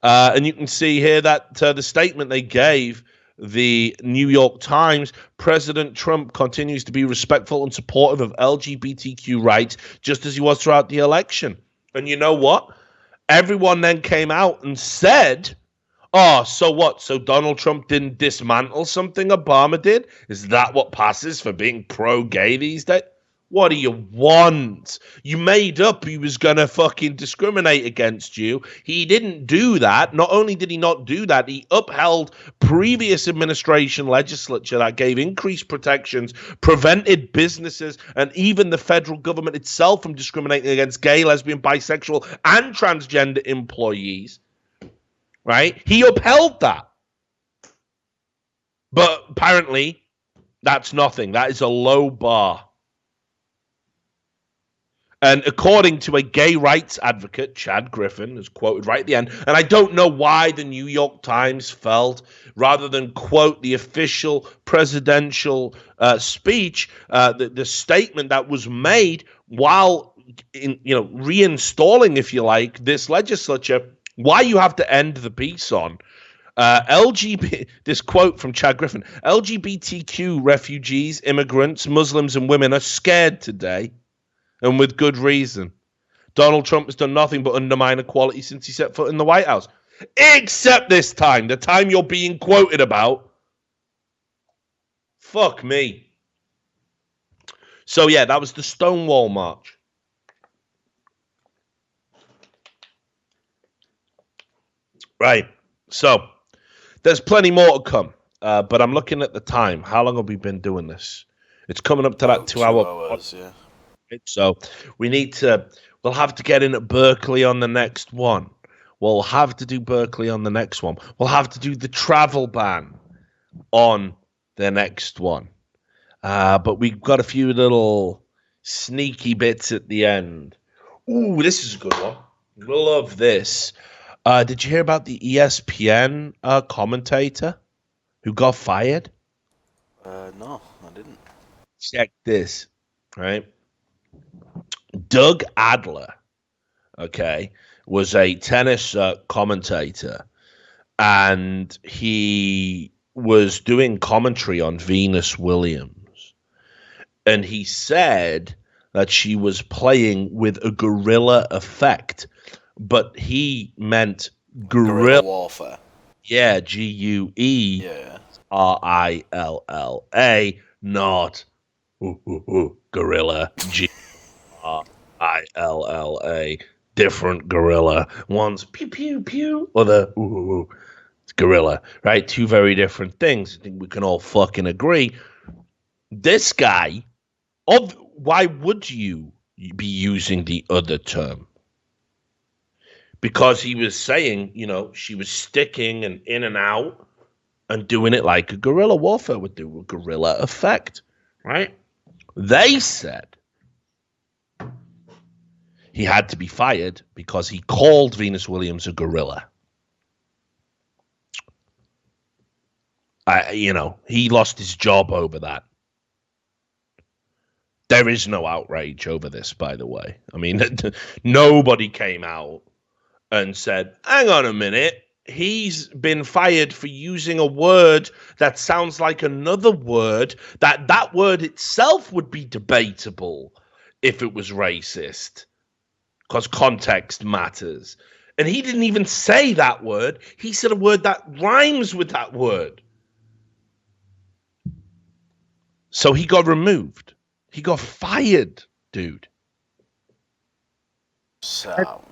Speaker 1: And you can see here that the statement they gave
Speaker 2: the New York Times, President Trump continues to be respectful and supportive of LGBTQ rights, just as he was throughout the election. And you know what? Everyone then came out and said, oh, so what? So Donald Trump didn't dismantle something Obama did? Is that what passes for being pro-gay these days? What do you want? You made up he was going to fucking discriminate against you. He didn't do that. Not only did he not do that, he upheld previous administration legislature that gave increased protections, prevented businesses and even the federal government itself from discriminating against gay, lesbian, bisexual, and transgender employees. Right? He upheld that. But apparently, that's nothing. That is a low bar. And according to a gay rights advocate, Chad Griffin, is quoted right at the end, and I don't know why the New York Times felt, rather than quote the official presidential speech, the statement that was made while reinstalling, if you like, this legislature, why you have to end the piece on. This quote from Chad Griffin, LGBTQ refugees, immigrants, Muslims, and women are scared today. And with good reason. Donald Trump has done nothing but undermine equality since he set foot in the White House. Except this time, the time you're being quoted about. Fuck me. So yeah, that was the Stonewall March. Right. So there's plenty more to come. But I'm looking at the time. How long have we been doing this? It's coming up to that 2 hour.
Speaker 3: 2 hours, yeah.
Speaker 2: So we'll have to get in at Berkeley on the next one. We'll have to do Berkeley on the next one. We'll have to do the travel ban on the next one. But we've got a few little sneaky bits at the end. Ooh, this is a good one. We'll love this. Did you hear about the ESPN commentator who got fired?
Speaker 3: No, I didn't.
Speaker 2: Check this, right? Doug Adler, okay, was a tennis commentator, and he was doing commentary on Venus Williams, and he said that she was playing with a guerrilla effect, but he meant guerrilla
Speaker 3: warfare.
Speaker 2: Yeah, G-U-E-R-I-L-L-A, not gorilla. G-R-I-L-L-A, different gorilla. One's pew pew pew, other it's gorilla, right? Two very different things. I think we can all fucking agree. This guy, why would you be using the other term? Because he was saying, she was sticking and in and out and doing it like a guerrilla warfare would do, a guerrilla effect, right? They said he had to be fired because he called Venus Williams a gorilla. He lost his job over that. There is no outrage over this, by the way. I mean, nobody came out and said, hang on a minute, he's been fired for using a word that sounds like another word, that word itself would be debatable if it was racist, because context matters. And he didn't even say that word. He said a word that rhymes with that word. So he got removed. He got fired, dude.
Speaker 3: Sound.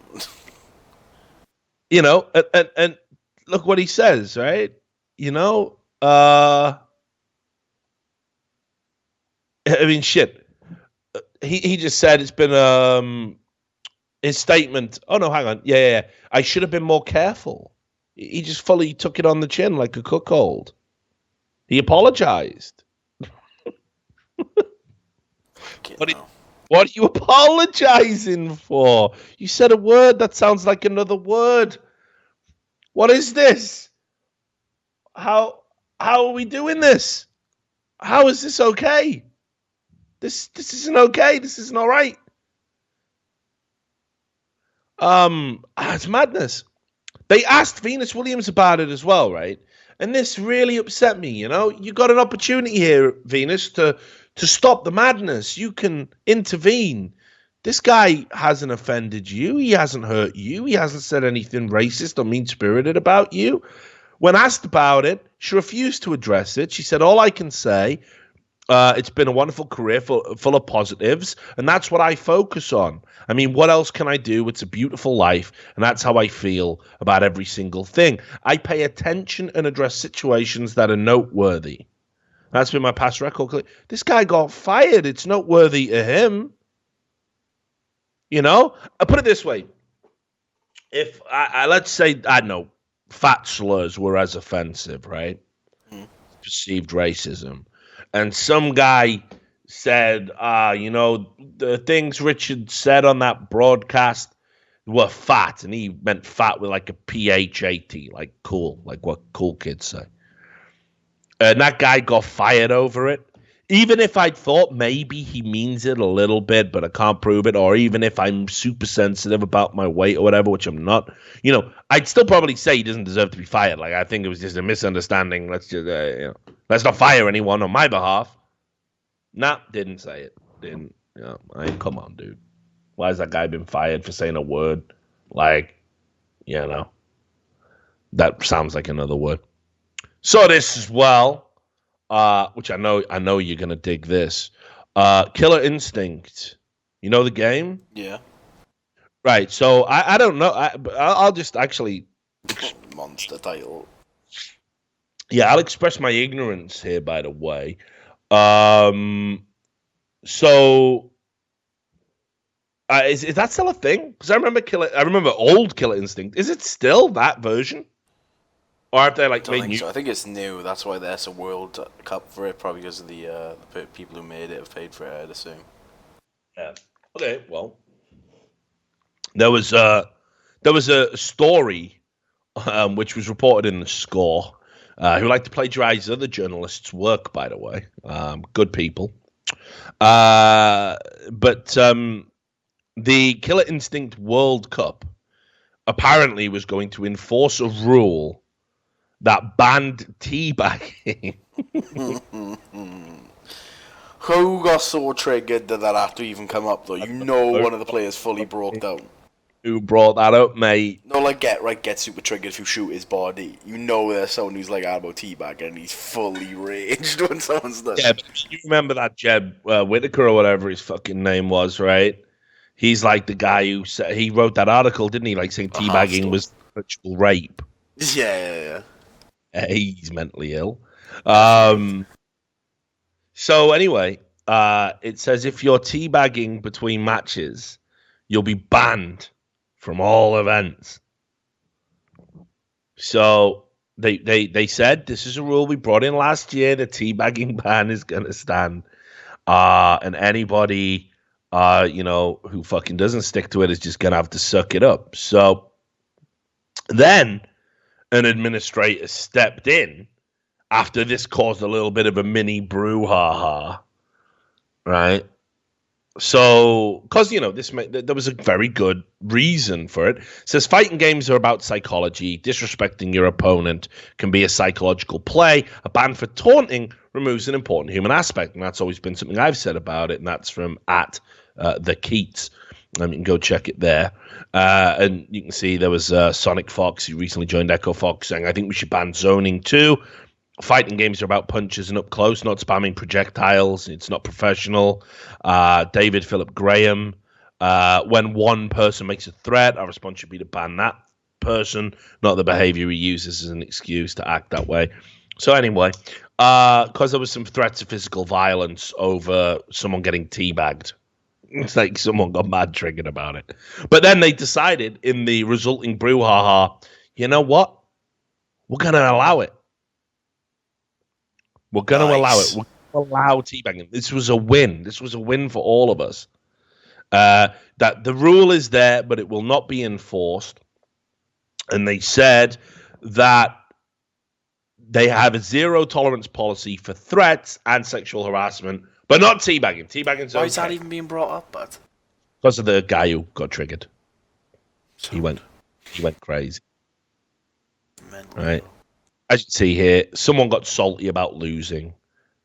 Speaker 2: And look what he says, right? I mean, shit. He just said it's been his statement. Oh no, hang on. Yeah. I should have been more careful. He just fully took it on the chin like a cuckold. He apologized. What are you apologizing for? You said a word that sounds like another word. What is this? How are we doing this? How is this okay? This isn't okay. This isn't all right. It's madness. They asked Venus Williams about it as well, right?
Speaker 1: And this really upset me, you know? You got an opportunity here, Venus, to stop the madness. You can intervene. This guy hasn't offended you. He hasn't hurt you. He hasn't said anything racist or mean-spirited about you. When asked about it, she refused to address it. She said, all I can say, it's been a wonderful career full of positives, and that's what I focus on. I mean, what else can I do? It's a beautiful life, and that's how I feel about every single thing. I pay attention and address situations that are noteworthy. That's been my past record. This guy got fired. It's noteworthy to him. You know? I put it this way. If let's say, I don't know, fat slurs were as offensive, right? Perceived racism. And some guy said, you know, the things Richard said on that broadcast were fat. And he meant fat with like a P-H-A-T, like cool, like what cool kids say. And that guy got fired over it. Even if I thought maybe he means it a little bit, but I can't prove it, or even if I'm super sensitive about my weight or whatever, which I'm not, you know, I'd still probably say he doesn't deserve to be fired. Like, I think it was just a misunderstanding. Let's just, you know, let's not fire anyone on my behalf. Nah, didn't say it. Didn't, you know, I mean, come on, dude. Why has that guy been fired for saying a word? Like, you know, that sounds like another word. So this as well. Which I know you're gonna dig this. Killer Instinct. You know the game?
Speaker 3: Yeah.
Speaker 1: Right. So I don't know. I'll just actually
Speaker 3: monster title.
Speaker 1: Yeah, I'll express my ignorance here. By the way, so is that still a thing? Because I remember old Killer Instinct. Is it still that version? Or have they like made new?
Speaker 3: So. I think it's new. That's why there's a World Cup for it. Probably because of the people who made it have paid for it, I'd assume.
Speaker 1: Yeah. Okay. Well, there was a story which was reported in the Score. Who like to plagiarize other journalists' work, by the way. Good people. But the Killer Instinct World Cup apparently was going to enforce a rule that banned teabagging.
Speaker 3: Who got so triggered that had to even come up, though? You know one of the players fully broke down.
Speaker 1: Who brought that up, mate?
Speaker 3: No, like, get super triggered if you shoot his body. You know there's someone who's like, about teabagging, and he's fully raged when someone's done.
Speaker 1: Yeah, but you remember that Jeb Whittaker or whatever his fucking name was, right? He's like the guy who said, he wrote that article, didn't he? Like saying teabagging was ritual rape.
Speaker 3: Yeah.
Speaker 1: He's mentally ill. So anyway, it says if you're teabagging between matches, you'll be banned from all events. So they said this is a rule we brought in last year. The teabagging ban is going to stand. And anybody, who fucking doesn't stick to it is just going to have to suck it up. So then an administrator stepped in after this caused a little bit of a mini brouhaha, right? So, because, there was a very good reason for it. It says fighting games are about psychology. Disrespecting your opponent can be a psychological play. A ban for taunting removes an important human aspect. And that's always been something I've said about it. And that's from The Keats. You can go check it there. And you can see there was Sonic Fox, who recently joined Echo Fox, saying, I think we should ban zoning too. Fighting games are about punches and up close, not spamming projectiles. It's not professional. David Philip Graham, when one person makes a threat, our response should be to ban that person, not the behavior he uses as an excuse to act that way. So anyway, because there was some threats of physical violence over someone getting teabagged. It's like someone got mad triggered about it. But then they decided in the resulting brouhaha, you know what? We're going to allow it. We're going to allow it. We're going to allow teabagging. This was a win. This was a win for all of us. That the rule is there, but it will not be enforced. And they said that they have a zero tolerance policy for threats and sexual harassment, but not teabagging. Teabagging's okay.
Speaker 3: Why is that even being brought up, bud?
Speaker 1: Because of the guy who got triggered. He went crazy.
Speaker 3: Mental.
Speaker 1: Right?
Speaker 2: As you see here, someone got salty about losing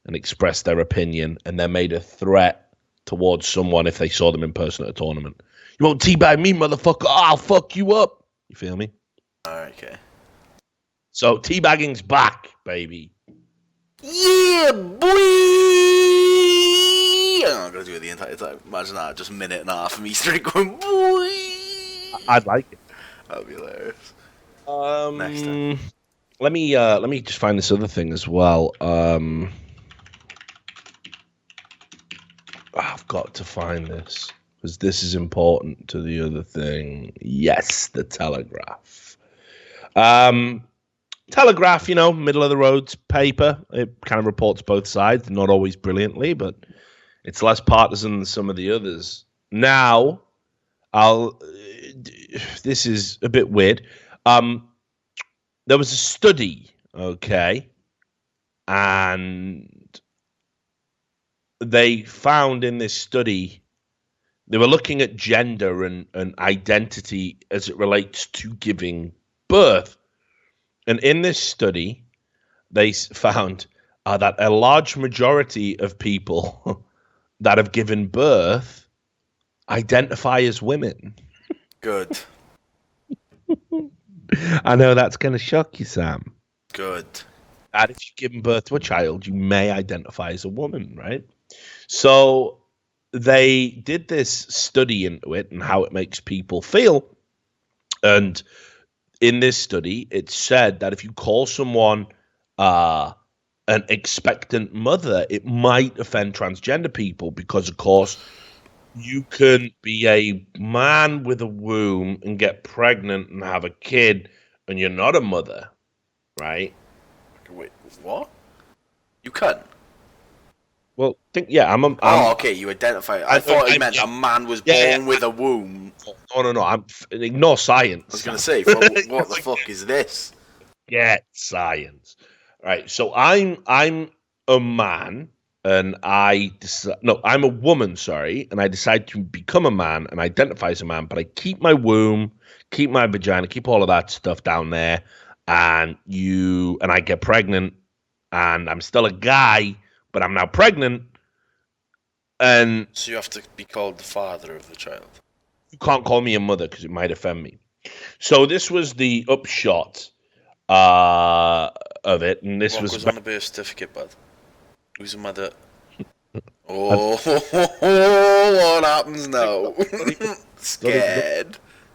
Speaker 2: and expressed their opinion, and then made a threat towards someone if they saw them in person at a tournament. You won't teabag me, motherfucker. I'll fuck you up. You feel me?
Speaker 3: All right, okay.
Speaker 2: So teabagging's back, baby.
Speaker 3: Yeah, boy! I'm not going to do it the entire time. Imagine that, just a minute and a half of me straight going, boy!
Speaker 2: I'd like it.
Speaker 3: That would be hilarious.
Speaker 2: Next time. Let me just find this other thing as well. I've got to find this because this is important to the other thing. Yes, the Telegraph. Telegraph, middle of the road paper. It kind of reports both sides, not always brilliantly, but it's less partisan than some of the others. Now, this is a bit weird. There was a study, okay, and they found in this study, they were looking at gender and identity as it relates to giving birth. And in this study, they found that a large majority of people that have given birth identify as women.
Speaker 3: Good.
Speaker 2: I know that's going to shock you, Sam.
Speaker 3: Good.
Speaker 2: And if you've given birth to a child, you may identify as a woman, right? So they did this study into it and how it makes people feel. And in this study, it said that if you call someone an expectant mother, it might offend transgender people because, of course, you can be a man with a womb and get pregnant and have a kid, and you're not a mother, right?
Speaker 3: Wait, what? You can?
Speaker 2: Well, I'm
Speaker 3: okay, you identify. I thought it meant a man was born with a womb.
Speaker 2: No. Ignore science.
Speaker 3: I was going to say, what the fuck is this?
Speaker 2: Yeah, science. Right, so I'm a man, and I'm a woman, sorry, and I decide to become a man and identify as a man, but I keep my womb, keep my vagina, keep all of that stuff down there, and I get pregnant, and I'm still a guy, but I'm now pregnant, and
Speaker 3: so you have to be called the father of the child.
Speaker 2: You can't call me a mother because it might offend me. So this was the upshot of it, and this was
Speaker 3: on the birth certificate, bud. Who's a mother? Oh, what happens now?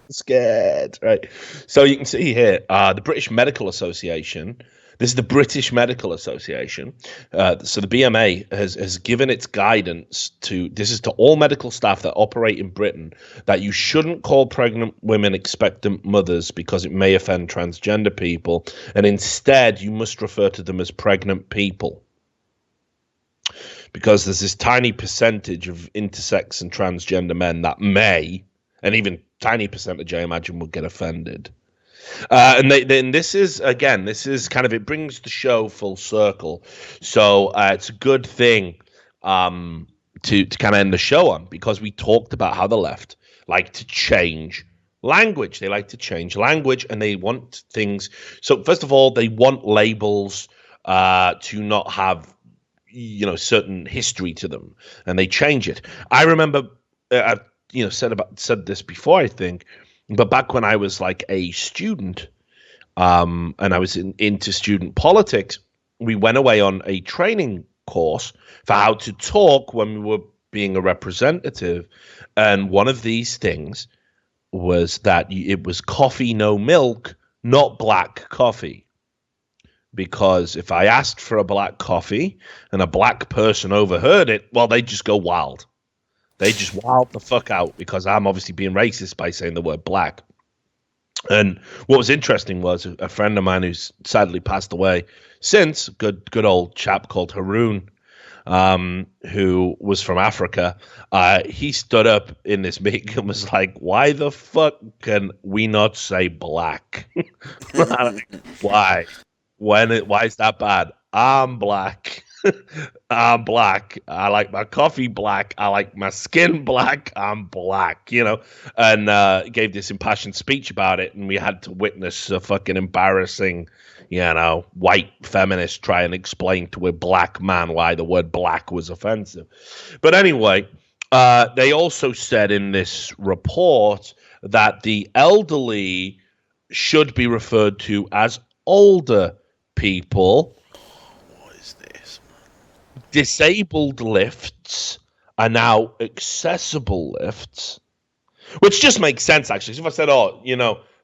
Speaker 2: Scared, right? So you can see here, the British Medical Association. This is the British Medical Association. So the BMA has given its guidance to all medical staff that operate in Britain that you shouldn't call pregnant women expectant mothers because it may offend transgender people, and instead you must refer to them as pregnant people. Because there's this tiny percentage of intersex and transgender men that may, and even tiny percentage, I imagine, will get offended. And this is kind of, it brings the show full circle. So it's a good thing to kind of end the show on, because we talked about how the left like to change language. They like to change language, and they want things. So first of all, they want labels to not have certain history to them, and they change it. I remember I've said this before, I think, but back when I was like a student, and I was into student politics, we went away on a training course for how to talk when we were being a representative, and one of these things was that it was coffee no milk, not black coffee. Because if I asked for a black coffee and a black person overheard it, well, they just go wild. They just wild the fuck out, because I'm obviously being racist by saying the word black. And what was interesting was a friend of mine who's sadly passed away since, good old chap called Haroon, who was from Africa. He stood up in this meeting and was like, why the fuck can we not say black? Why? Why is that bad? I'm black. I'm black. I like my coffee black. I like my skin black. I'm black, and gave this impassioned speech about it, and we had to witness a fucking embarrassing, white feminists try and explain to a black man why the word black was offensive. But anyway, they also said in this report that the elderly should be referred to as older people.
Speaker 3: What is this, man?
Speaker 2: Disabled lifts are now accessible lifts, which just makes sense, actually. So if I said,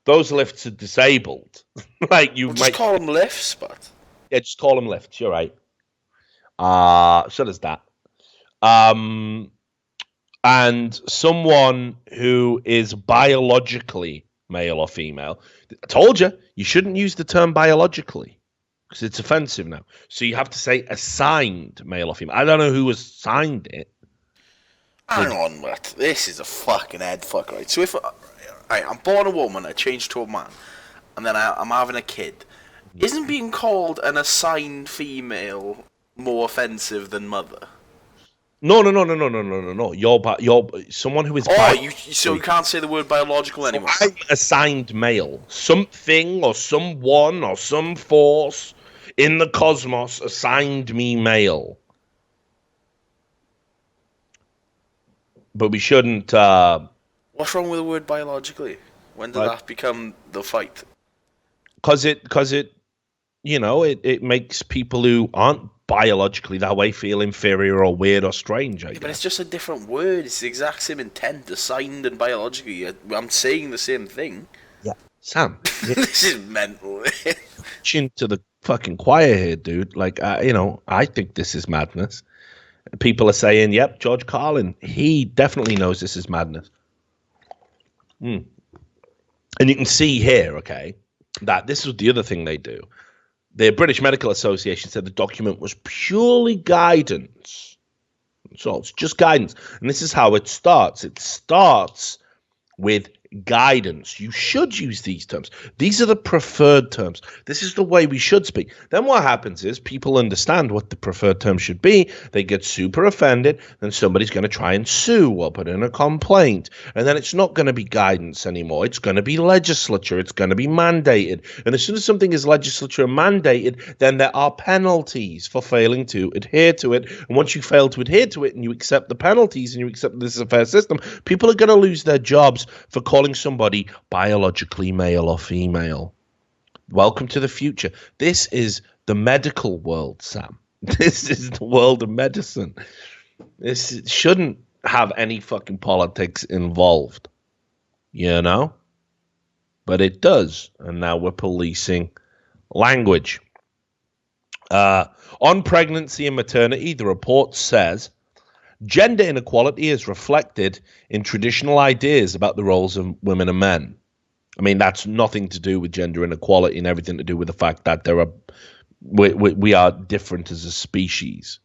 Speaker 2: those lifts are disabled, like you
Speaker 3: Just call them lifts, but
Speaker 2: yeah, just call them lifts. You're right. So there's that. And someone who is biologically male or female, I told you shouldn't use the term biologically because it's offensive now. So you have to say assigned male or female. I don't know who assigned it.
Speaker 3: Hang on, but this is a fucking head fuck, right? So if I'm born a woman, I change to a man, and then I'm having a kid, isn't being called an assigned female more offensive than mother?
Speaker 2: No. You're someone who is.
Speaker 3: So you can't say the word biological anymore.
Speaker 2: So I'm assigned male. Something or someone or some force in the cosmos assigned me male. But we shouldn't.
Speaker 3: What's wrong with the word biologically? When did that become the fight?
Speaker 2: Because it makes people who aren't biologically that way feel inferior or weird or strange.
Speaker 3: But it's just a different word. It's the exact same intent, assigned and biologically. I'm saying the same thing.
Speaker 2: Yeah, Sam.
Speaker 3: This is mental.
Speaker 2: Chin to the fucking choir here, dude. Like, I think this is madness. People are saying, "Yep, George Carlin. He definitely knows this is madness." And you can see here, okay, that this was the other thing they do. The British Medical Association said the document was purely guidance. So it's just guidance. And this is how it starts. It starts with guidance. You should use these terms. These are the preferred terms. This is the way we should speak. Then what happens is people understand what the preferred term should be. They get super offended. Then somebody's going to try and sue or put in a complaint. And then it's not going to be guidance anymore. It's going to be legislature. It's going to be mandated. And as soon as something is legislature mandated, then there are penalties for failing to adhere to it. And once you fail to adhere to it and you accept the penalties and you accept this is a fair system, people are going to lose their jobs for calling somebody biologically male or female. Welcome to the future. This is the medical world, Sam. This is the world of medicine. This shouldn't have any fucking politics involved, but it does. And now we're policing language. On pregnancy and maternity, the report says gender inequality is reflected in traditional ideas about the roles of women and men. I mean, that's nothing to do with gender inequality and everything to do with the fact that we are different as a species.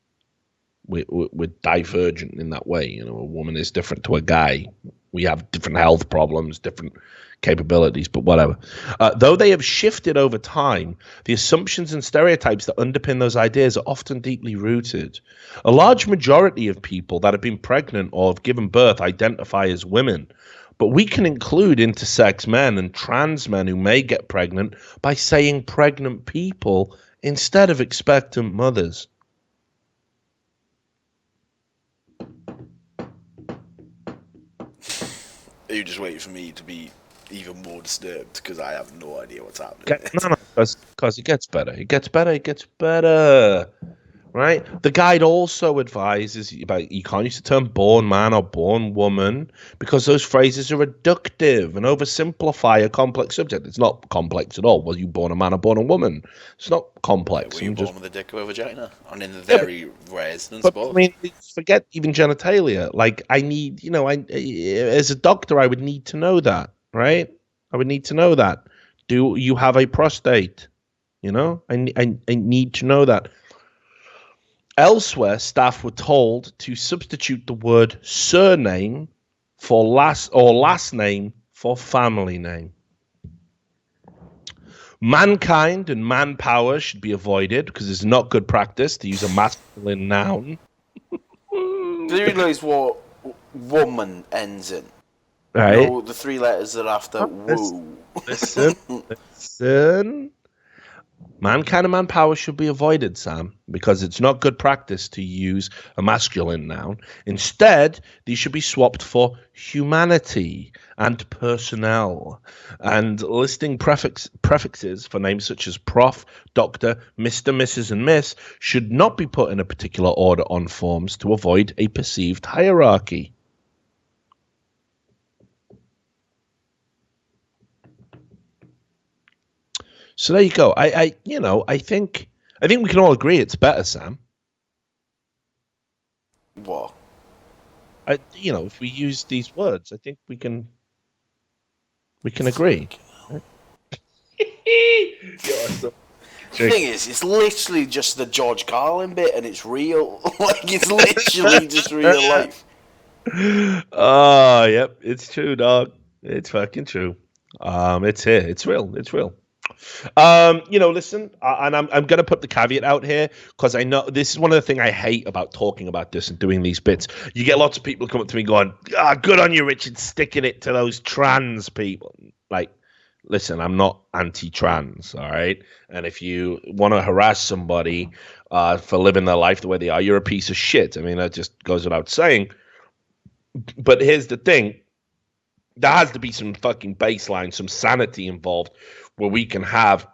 Speaker 2: We're divergent in that way. A woman is different to a guy. We have different health problems, different capabilities, but whatever. Though they have shifted over time, the assumptions and stereotypes that underpin those ideas are often deeply rooted. A large majority of people that have been pregnant or have given birth identify as women, but we can include intersex men and trans men who may get pregnant by saying pregnant people instead of expectant mothers.
Speaker 3: Are you just waiting for me to be even more disturbed because I have no idea what's happening?
Speaker 2: No, because it gets better. It gets better. Right? The guide also advises about you can't use the term born man or born woman because those phrases are reductive and oversimplify a complex subject. It's not complex at all. Was you born a man or born a woman? It's not complex.
Speaker 3: Were you born with a dick or a vagina? And in the very rare instance, both.
Speaker 2: I mean, forget even genitalia. Like, I need, as a doctor, I would need to know that, right? I would need to know that. Do you have a prostate? I need to know that. Elsewhere, staff were told to substitute the word surname for last name for family name. Mankind and manpower should be avoided because it's not good practice to use a masculine noun.
Speaker 3: Do you realise what woman ends in?
Speaker 2: Right.
Speaker 3: The three letters that are after woo.
Speaker 2: Listen.
Speaker 1: Mankind and manpower should be avoided, Sam, because it's not good practice to use a masculine noun. Instead, these should be swapped for humanity and personnel. And listing prefixes for names such as Prof, Doctor, Mr, Mrs, and Miss should not be put in a particular order on forms to avoid a perceived hierarchy. So there you go. I think we can all agree it's better, Sam.
Speaker 3: What?
Speaker 1: If we use these words, I think we can agree.
Speaker 3: The thing is, it's literally just the George Carlin bit, and it's real. Like, it's literally just real life.
Speaker 1: Oh, yep, it's true, dog. It's fucking true. It's here. It's real. It's real. Listen, and I'm going to put the caveat out here because I know this is one of the things I hate about talking about this and doing these bits. You get lots of people come up to me going, good on you, Richard, sticking it to those trans people. Like, listen, I'm not anti-trans, all right? And if you want to harass somebody for living their life the way they are, you're a piece of shit. I mean, that just goes without saying. But here's the thing. There has to be some fucking baseline, some sanity involved where we can have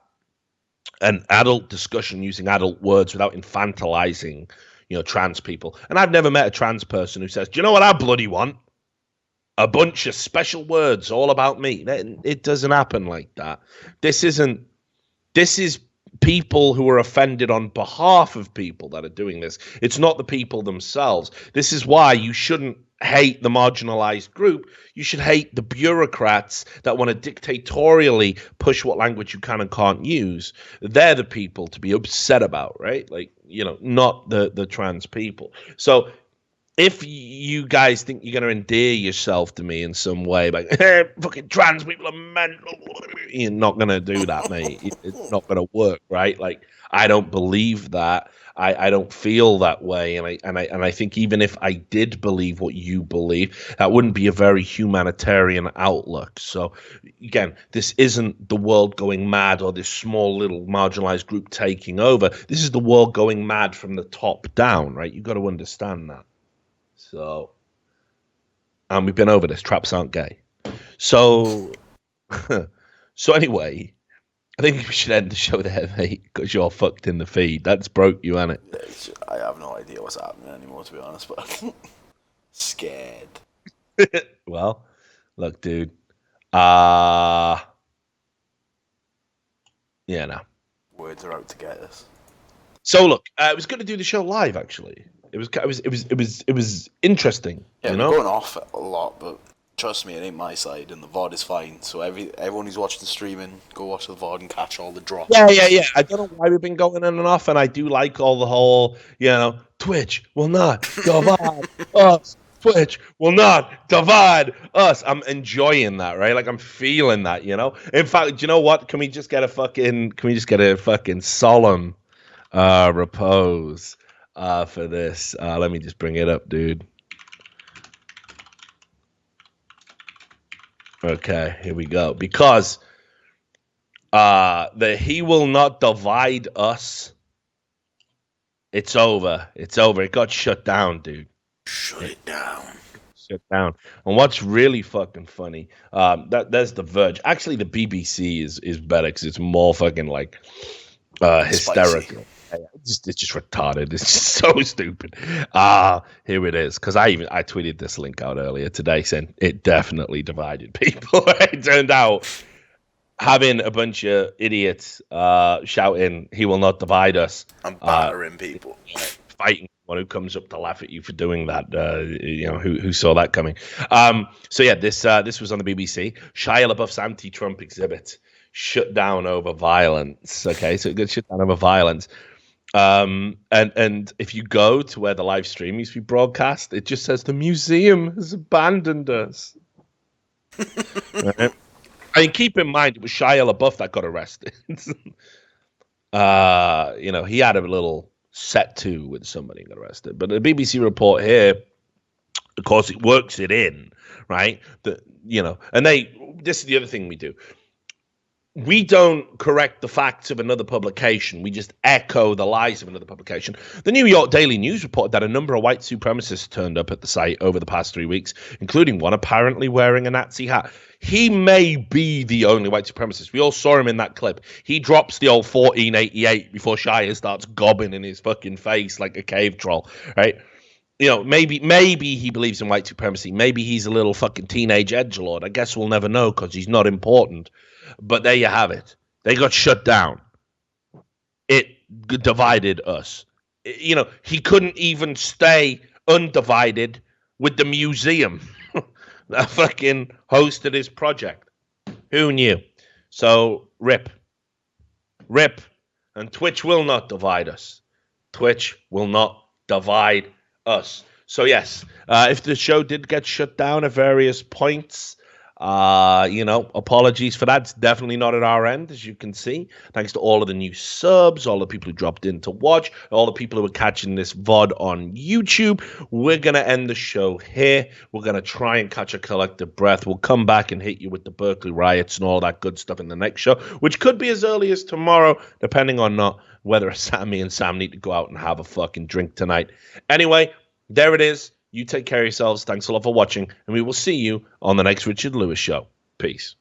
Speaker 1: an adult discussion using adult words without infantilizing, trans people. And I've never met a trans person who says, do you know what I bloody want? A bunch of special words all about me. It doesn't happen like that. This is people who are offended on behalf of people that are doing this. It's not the people themselves. This is why you shouldn't hate the marginalized group. You should hate the bureaucrats that want to dictatorially push what language you can and can't use. They're the people to be upset about, right? Like, not the trans people. So if you guys think you're going to endear yourself to me in some way, like, hey, fucking trans people are mental, you're not going to do that, mate. It's not going to work, right? Like, I don't believe that. I don't feel that way, and I think even if I did believe what you believe, that wouldn't be a very humanitarian outlook. So again, this isn't the world going mad or this small little marginalized group taking over. This is the world going mad from the top down, right? You've got to understand that. So, and we've been over this. Traps aren't gay. So, anyway. I think we should end the show there, mate, because you're fucked in the feed. That's broke you, ain't it?
Speaker 3: I have no idea what's happening anymore, to be honest, but scared.
Speaker 1: Well, look, dude. No.
Speaker 3: Words are out to get us.
Speaker 1: So look, I was going to do the show live. Actually, it was interesting.
Speaker 3: Yeah, we're going off a lot, but trust me, it ain't my side, and the VOD is fine. So everyone who's watching the streaming, go watch the VOD and catch all the drops.
Speaker 1: Yeah. I don't know why we've been going in and off, and I do like all the whole, Twitch will not divide us. Twitch will not divide us. I'm enjoying that, right? Like, I'm feeling that, In fact, you know what? Can we just get a fucking solemn repose for this? Let me just bring it up, dude. Okay, here we go. Because the he will not divide us. It's over. It's over. It got shut down, dude.
Speaker 3: Shut it down.
Speaker 1: Shut down. And what's really fucking funny, there's The Verge. Actually, the BBC is better because it's more fucking like hysterical. It's just retarded. It's just so stupid. Here it is. Because I tweeted this link out earlier today saying it definitely divided people. It turned out having a bunch of idiots shouting, he will not divide us.
Speaker 3: I'm battering people.
Speaker 1: Fighting one who comes up to laugh at you for doing that. Who saw that coming. This was on the BBC. Shia LaBeouf's anti-Trump exhibit shut down over violence. Okay, so it got shut down over violence. And if you go to where the live stream used to be broadcast, it just says the museum has abandoned us. Right? I mean, keep in mind, it was Shia LaBeouf that got arrested. He had a little set to with somebody and got arrested. But the BBC report here, of course, it works it in, right? And this is the other thing we do.
Speaker 2: we don't correct the facts of another publication. We just echo the lies of another publication. The New York Daily News reported that a number of white supremacists turned up at the site over the past 3 weeks, including one apparently wearing a Nazi hat. He may be the only white supremacist. We all saw him in that clip. He drops the old 1488 before Shia starts gobbing in his fucking face like a cave troll, right? You know, maybe he believes in white supremacy. Maybe he's a little fucking teenage edgelord. I guess we'll never know because he's not important. But there you have it. They got shut down. It divided us. You know, he couldn't even stay undivided with the museum that fucking hosted his project. Who knew? So, rip. And Twitch will not divide us. Twitch will not divide us. So, yes, if the show did get shut down at various points, apologies for that. It's definitely not at our end, as you can see. Thanks to all of the new subs, all the people who dropped in to watch, all the people who are catching this VOD on YouTube. We're going to end the show here. We're going to try and catch a collective breath. We'll come back and hit you with the Berkeley riots and all that good stuff in the next show, which could be as early as tomorrow, depending on not whether Sammy and Sam need to go out and have a fucking drink tonight. Anyway, there it is. You take care of yourselves. Thanks a lot for watching, and we will see you on the next Richard Lewis Show. Peace.